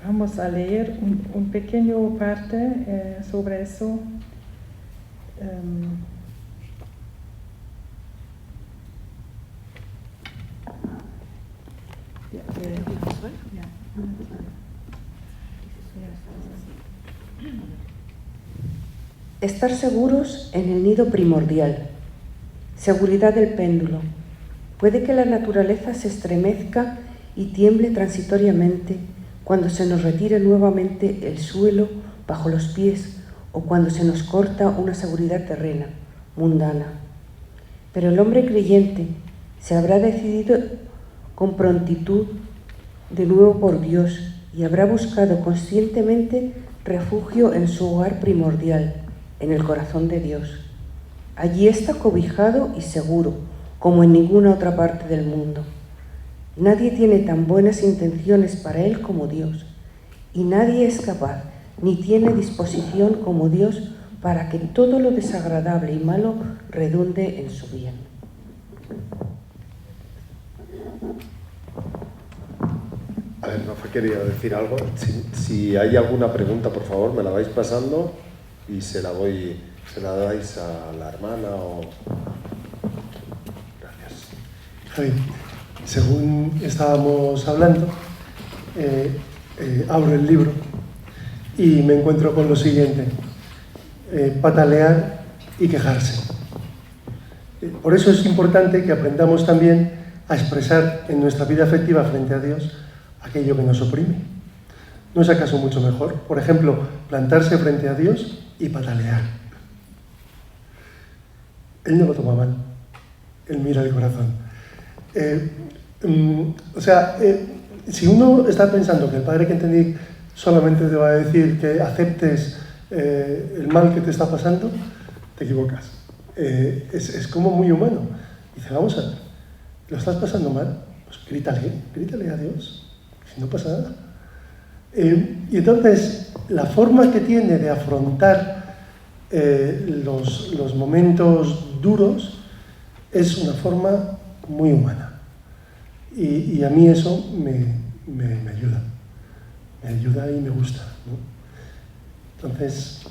vamos a leer un pequeño parte sobre eso. Estar seguros en el nido primordial. Seguridad del péndulo. Puede que la naturaleza se estremezca y tiemble transitoriamente cuando se nos retire nuevamente el suelo bajo los pies o cuando se nos corta una seguridad terrena, mundana. Pero el hombre creyente se habrá decidido con prontitud de nuevo por Dios y habrá buscado conscientemente refugio en su hogar primordial, en el corazón de Dios. Allí está cobijado y seguro, como en ninguna otra parte del mundo. Nadie tiene tan buenas intenciones para él como Dios, y nadie es capaz ni tiene disposición como Dios para que todo lo desagradable y malo redunde en su bien. A ver, Rafa quería decir algo. Si hay alguna pregunta, por favor, me la vais pasando y se la dais a la hermana o... Gracias. Javi, según estábamos hablando, abro el libro y me encuentro con lo siguiente: patalear y quejarse. Por eso es importante que aprendamos también a expresar en nuestra vida afectiva frente a Dios aquello que nos oprime. ¿No es acaso mucho mejor? Por ejemplo, plantarse frente a Dios y patalear. Él no lo toma mal, él mira el corazón. Si uno está pensando que el Padre que entendí solamente te va a decir que aceptes el mal que te está pasando, te equivocas. Es como muy humano. Dice, vamos a ver, ¿lo estás pasando mal? Pues grítale a Dios, si no pasa nada. Y entonces, la forma que tiene de afrontar los momentos duros es una forma muy humana. Y a mí eso me ayuda. Me ayuda y me gusta, ¿no? Entonces...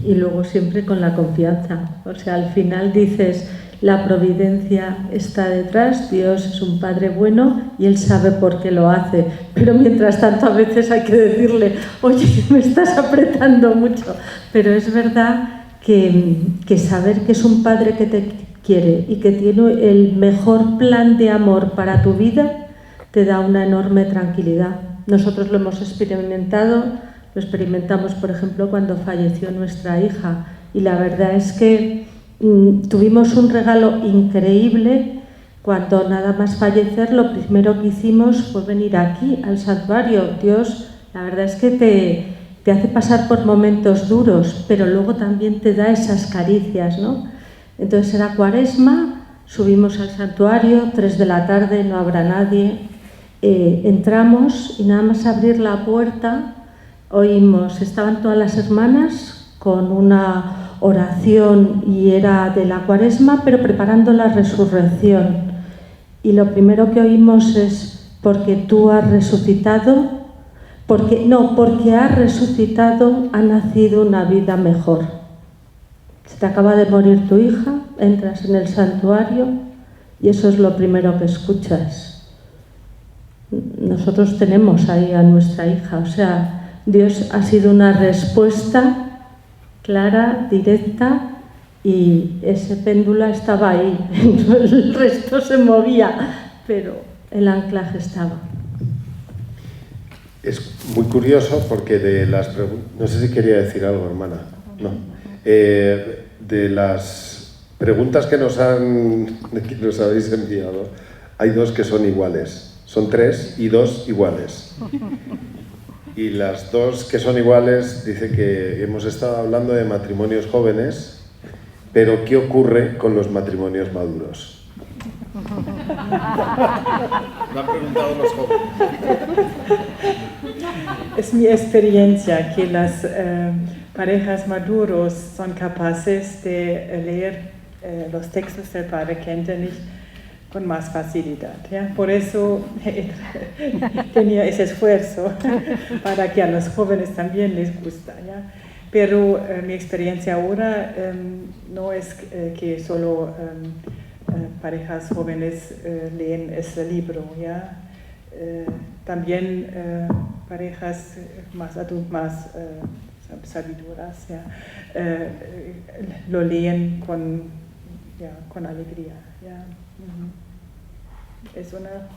Y luego siempre con la confianza. O sea, al final dices, la providencia está detrás, Dios es un Padre bueno y Él sabe por qué lo hace. Pero mientras tanto a veces hay que decirle, oye, me estás apretando mucho. Pero es verdad que saber que es un Padre que te quiere y que tiene el mejor plan de amor para tu vida te da una enorme tranquilidad. Nosotros lo hemos experimentado, lo experimentamos, por ejemplo, cuando falleció nuestra hija, y la verdad es que tuvimos un regalo increíble. Cuando nada más fallecer, lo primero que hicimos fue venir aquí, al santuario. Dios, la verdad es que te hace pasar por momentos duros, pero luego también te da esas caricias, ¿no? Entonces era Cuaresma, subimos al santuario, 3 de la tarde, no habrá nadie. Entramos y nada más abrir la puerta oímos, estaban todas las hermanas con una oración y era de la Cuaresma, pero preparando la resurrección. Y lo primero que oímos es, porque tú has resucitado, porque has resucitado, ha nacido una vida mejor. Se te acaba de morir tu hija, entras en el santuario y eso es lo primero que escuchas. nosotros tenemos ahí a nuestra hija. O sea, Dios ha sido una respuesta clara, directa, y ese péndulo estaba ahí. El resto se movía, pero el anclaje estaba. Es muy curioso porque de las preguntas... No sé si quería decir algo, hermana. No. De las preguntas que nos habéis enviado, hay 2 que son iguales. Son 3 y 2 iguales. Y las 2 que son iguales, dice que hemos estado hablando de matrimonios jóvenes, pero ¿qué ocurre con los matrimonios maduros? Lo han preguntado los jóvenes. Es mi experiencia que las parejas maduros son capaces de leer los textos del Padre Kentenich con más facilidad. ¿Ya? Por eso tenía ese esfuerzo para que a los jóvenes también les gusta. ¿Ya? Pero mi experiencia ahora no es que solo parejas jóvenes leen ese libro, ¿ya? También parejas más sabiduras, ¿ya? Lo leen con alegría. ¿Ya? ¿Es una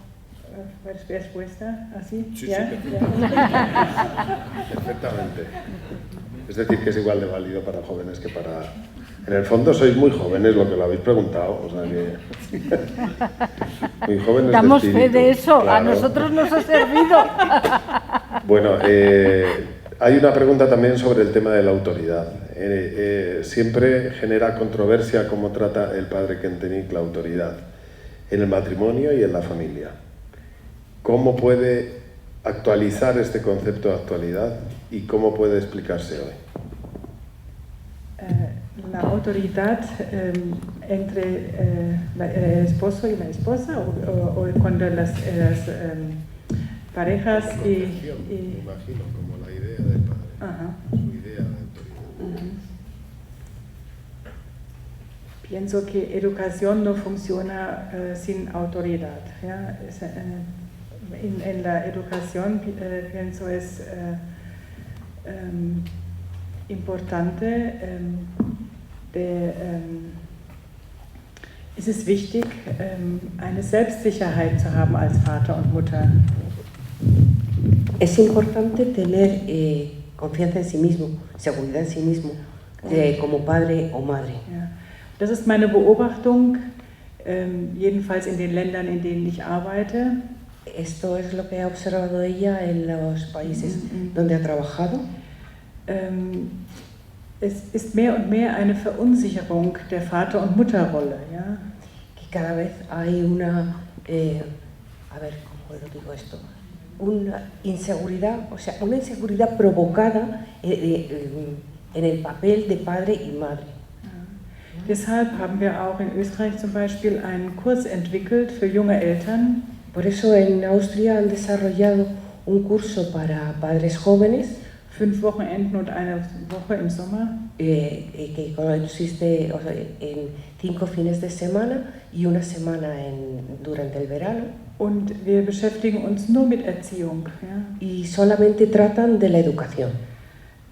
respuesta así? Sí, ¿Ya? sí, perfectamente. Es decir, que es igual de válido para jóvenes que para... En el fondo sois muy jóvenes, lo que lo habéis preguntado, o sea que... Muy jóvenes. Damos fe de eso, claro. A nosotros nos ha servido. Bueno, hay una pregunta también sobre el tema de la autoridad. Siempre genera controversia cómo trata el padre Kentenich la autoridad en el matrimonio y en la familia. ¿Cómo puede actualizar este concepto de actualidad y cómo puede explicarse hoy? La autoridad entre el esposo y la esposa o cuando las parejas me imagino como la idea del padre. Ajá. Su idea de autoridad. Pienso que educación no funciona sin autoridad. ¿Ya? En la educación pienso es importante, es ist wichtig, eine Selbstsicherheit zu haben als Vater und Mutter. Es importante tener confianza en sí mismo, seguridad en sí mismo, como padre o madre. Ja. Das ist meine Beobachtung, jedenfalls in den Ländern, in denen ich arbeite. Esto es lo que ha observado ella en los países donde ha trabajado. Es ist mehr und mehr eine Verunsicherung der Vater- und Mutterrolle. Ja? Que cada vez hay una, a ver, ¿cómo lo digo esto? Una inseguridad, o sea, una inseguridad provocada en el papel de padre y madre. Ja. Deshalb haben wir auch in Österreich zum Beispiel einen Kurs entwickelt für junge Eltern. Por eso en Austria han desarrollado un curso para padres jóvenes 5 Wochenenden und eine Woche im Sommer. Que consiste en 5 fines de semana y una semana durante el verano. Und wir beschäftigen uns nur mit Erziehung. Ja? Y solamente tratan de la educación.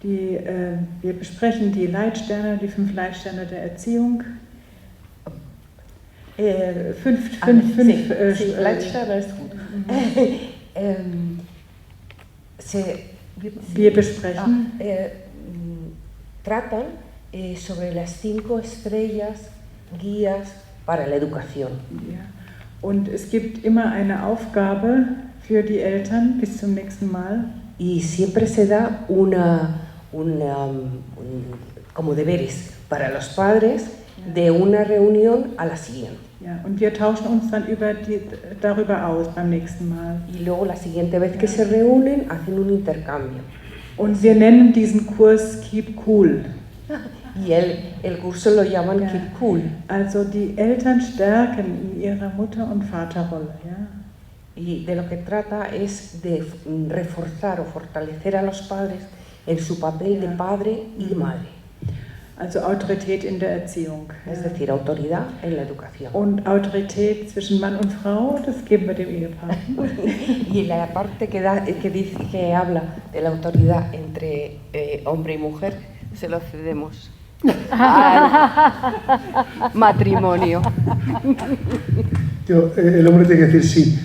Wir besprechen die Leitsterne, die 5 Leitsterne der Erziehung. Leitsterne ist gut. Wir besprechen. Tratan sobre las 5 estrellas guías para la educación. Ja. Und es gibt immer eine Aufgabe für die Eltern bis zum nächsten Mal. Y siempre se da como deberes para los padres de una reunión a la siguiente. Ja, und wir tauschen uns dann darüber aus beim nächsten Mal. Y luego la siguiente vez que se reúnen hacen un intercambio. Und wir nennen diesen Kurs Keep Cool. Y el curso lo llaman Keep Cool. Also die Eltern stärken in ihrer Mutter- und Vaterrolle. Ja? Y de lo que trata es de reforzar o fortalecer a los padres en su papel de padre y madre. Also Autorität in der Erziehung. es decir, autoridad en la educación. Und Autorität zwischen Mann und Frau, das geben wir dem Ehepaar. Y la parte que habla de la autoridad entre hombre y mujer, se lo cedemos al matrimonio. El hombre tiene que decir sí.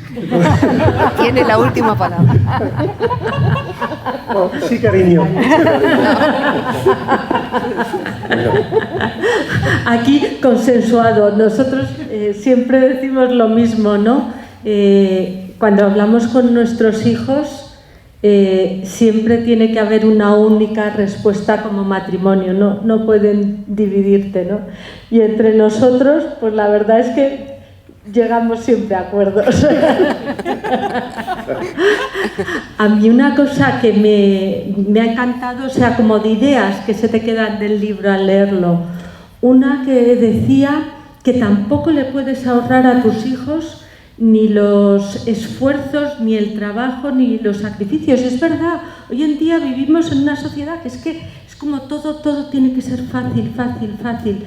Tiene la última palabra. Oh, sí, cariño. Aquí consensuado. Nosotros siempre decimos lo mismo, ¿no? Cuando hablamos con nuestros hijos, siempre tiene que haber una única respuesta como matrimonio, no pueden dividirte, ¿no? Y entre nosotros, pues la verdad es que llegamos siempre a acuerdos. A mí una cosa que me ha encantado, o sea, como de ideas que se te quedan del libro al leerlo, una que decía que tampoco le puedes ahorrar a tus hijos ni los esfuerzos, ni el trabajo, ni los sacrificios. Es verdad, hoy en día vivimos en una sociedad que es como todo tiene que ser fácil.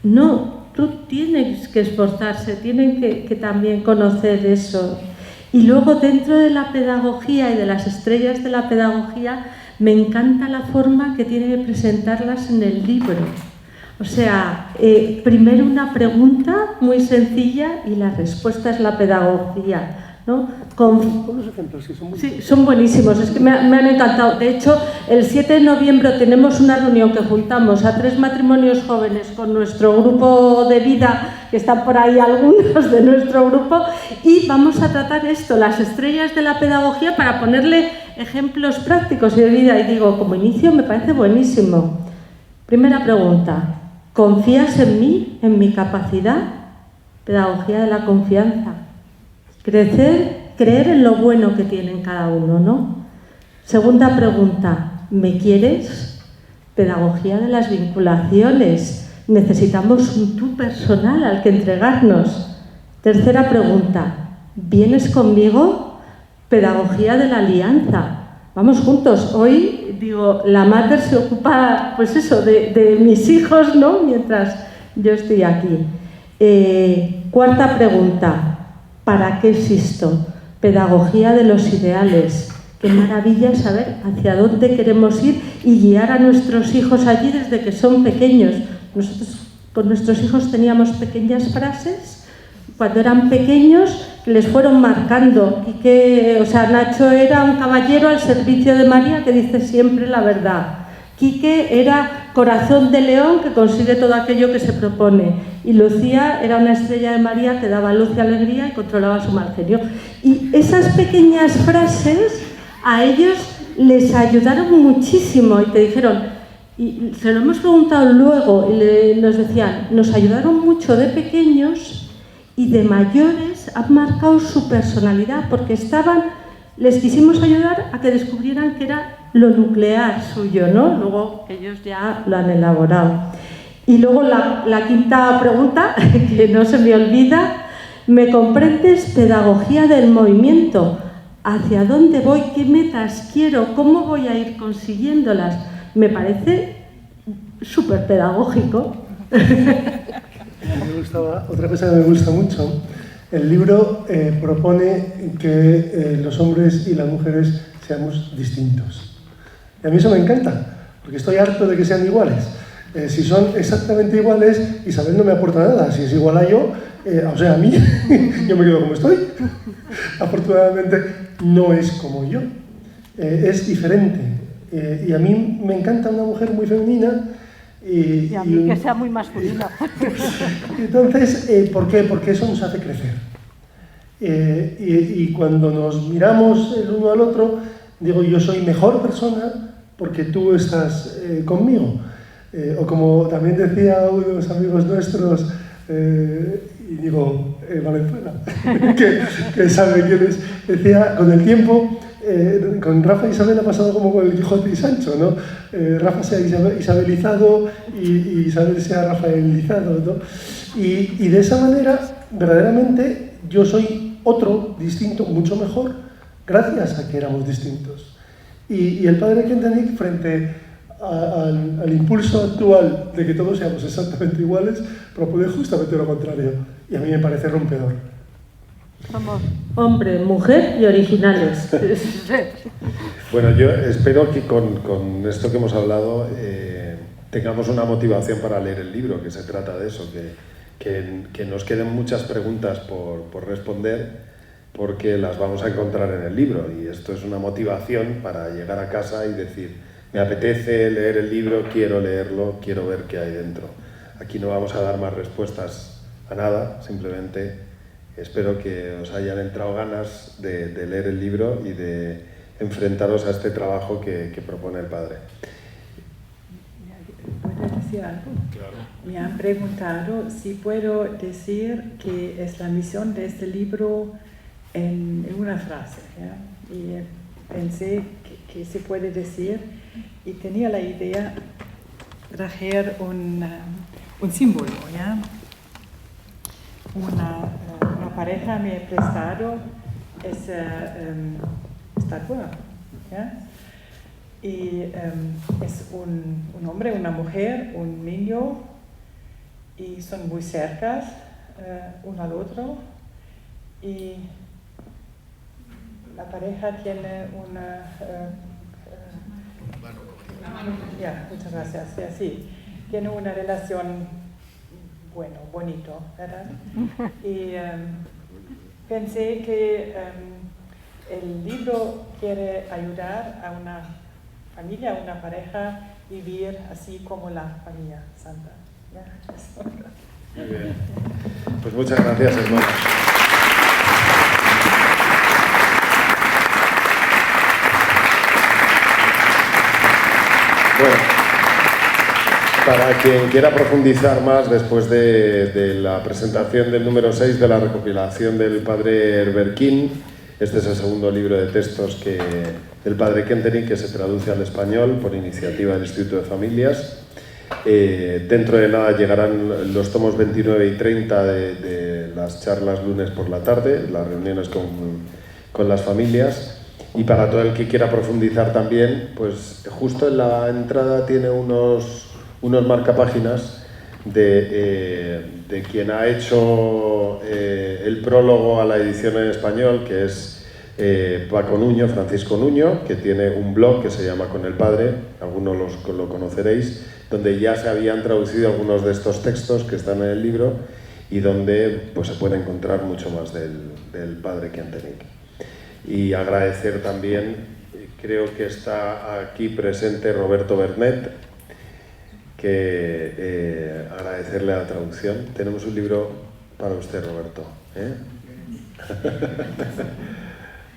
No, tú tienes que esforzarse, tienen que también conocer eso. Y luego dentro de la pedagogía y de las estrellas de la pedagogía, me encanta la forma que tiene de presentarlas en el libro. O sea, primero una pregunta muy sencilla y la respuesta es la pedagogía, ¿no? Unos ejemplos que son muy... Sí, son buenísimos, es que me han encantado. De hecho, el 7 de noviembre tenemos una reunión que juntamos a 3 matrimonios jóvenes con nuestro grupo de vida, que están por ahí algunos de nuestro grupo, y vamos a tratar esto, las estrellas de la pedagogía, para ponerle ejemplos prácticos y de vida. Y digo, como inicio me parece buenísimo. Primera pregunta. ¿Confías en mí, en mi capacidad? Pedagogía de la confianza. Creer en lo bueno que tienen cada uno, ¿no? Segunda pregunta. ¿Me quieres? Pedagogía de las vinculaciones. Necesitamos un tú personal al que entregarnos. Tercera pregunta. ¿Vienes conmigo? Pedagogía de la alianza. Vamos juntos. Hoy, digo, la mater se ocupa, pues eso, de mis hijos, ¿no? Mientras yo estoy aquí. Cuarta pregunta. ¿Para qué existo? Pedagogía de los ideales. Qué maravilla saber hacia dónde queremos ir y guiar a nuestros hijos allí desde que son pequeños. Nosotros con nuestros hijos teníamos pequeñas frases cuando eran pequeños que les fueron marcando y que, o sea, Nacho era un caballero al servicio de María que dice siempre la verdad. Quique era corazón de león que consigue todo aquello que se propone. Y Lucía era una estrella de María que daba luz y alegría y controlaba su mal genio. Y esas pequeñas frases a ellos les ayudaron muchísimo y te dijeron, y se lo hemos preguntado luego, y nos decían, nos ayudaron mucho de pequeños y de mayores han marcado su personalidad porque les quisimos ayudar a que descubrieran que era lo nuclear suyo, ¿no? Luego ellos ya lo han elaborado. Y luego la quinta pregunta, que no se me olvida, ¿me comprendes? Pedagogía del movimiento. ¿Hacia dónde voy? ¿Qué metas quiero? ¿Cómo voy a ir consiguiéndolas? Me parece súper pedagógico. Otra cosa que me gusta mucho, el libro propone que los hombres y las mujeres seamos distintos. Y a mí eso me encanta, porque estoy harto de que sean iguales. Si son exactamente iguales, Isabel no me aporta nada. Si es igual a yo, o sea, a mí, yo me quedo como estoy. Afortunadamente no es como yo, es diferente. Y a mí me encanta una mujer muy femenina. Y a mí que sea muy masculina. Entonces, ¿por qué? Porque eso nos hace crecer. Y cuando nos miramos el uno al otro, digo, yo soy mejor persona porque tú estás conmigo. O como también decía unos amigos nuestros, y digo, Valenzuela, que sabe quién es, decía, con el tiempo, con Rafa y Isabel ha pasado como con el Quijote y Sancho, ¿no? Rafa se ha isabelizado y Isabel se ha rafaelizado, ¿no? Y de esa manera, verdaderamente, yo soy otro, distinto, mucho mejor, gracias a que éramos distintos. Y el padre Kentenich, frente al impulso actual de que todos seamos exactamente iguales, propone justamente lo contrario. Y a mí me parece rompedor. Somos hombre, mujer y originales. Bueno, yo espero que con esto que hemos hablado tengamos una motivación para leer el libro, que se trata de eso, que nos queden muchas preguntas por responder, porque las vamos a encontrar en el libro, y esto es una motivación para llegar a casa y decir, me apetece leer el libro, quiero leerlo, quiero ver qué hay dentro. Aquí no vamos a dar más respuestas a nada, simplemente espero que os hayan entrado ganas de leer el libro y de enfrentaros a este trabajo que propone el padre. ¿Puedo decir algo? Claro. Me han preguntado si puedo decir que es la misión de este libro en una frase, ¿ya? Y pensé que se puede decir, y tenía la idea de traer un símbolo, ¿ya? Una pareja me ha prestado esa estatua, ¿ya? Y es un hombre, una mujer, un niño, y son muy cerca uno al otro, y la pareja tiene muchas gracias, sí, tiene una relación bonito, ¿verdad? Y pensé que el libro quiere ayudar a una familia, a una pareja, vivir así como la familia santa. ¿Ya? Muy bien. Pues muchas gracias, hermano. Bueno, para quien quiera profundizar más después de la presentación del número 6 de la recopilación del padre Herbert King, este es el segundo libro de textos del padre Kentenich, que se traduce al español por iniciativa del Instituto de Familias. Dentro de nada llegarán los tomos 29 y 30 de las charlas lunes por la tarde, las reuniones con las familias. Y para todo el que quiera profundizar también, pues justo en la entrada tiene unos marcapáginas de quien ha hecho el prólogo a la edición en español, que es Paco Nuño, Francisco Nuño, que tiene un blog que se llama Con el Padre, algunos lo conoceréis, donde ya se habían traducido algunos de estos textos que están en el libro y donde pues, se puede encontrar mucho más del padre Kentenich. Y agradecer también, creo que está aquí presente Roberto Bernet, que agradecerle la traducción. Tenemos un libro para usted, Roberto.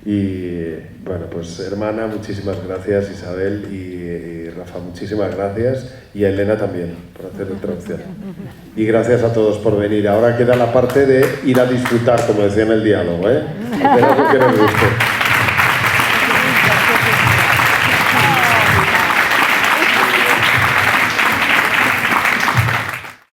Y bueno, pues hermana, muchísimas gracias, Isabel y Rafa, muchísimas gracias, y a Elena también por hacer la traducción. Y gracias a todos por venir. Ahora queda la parte de ir a disfrutar, como decía en el diálogo, Espero que nos guste.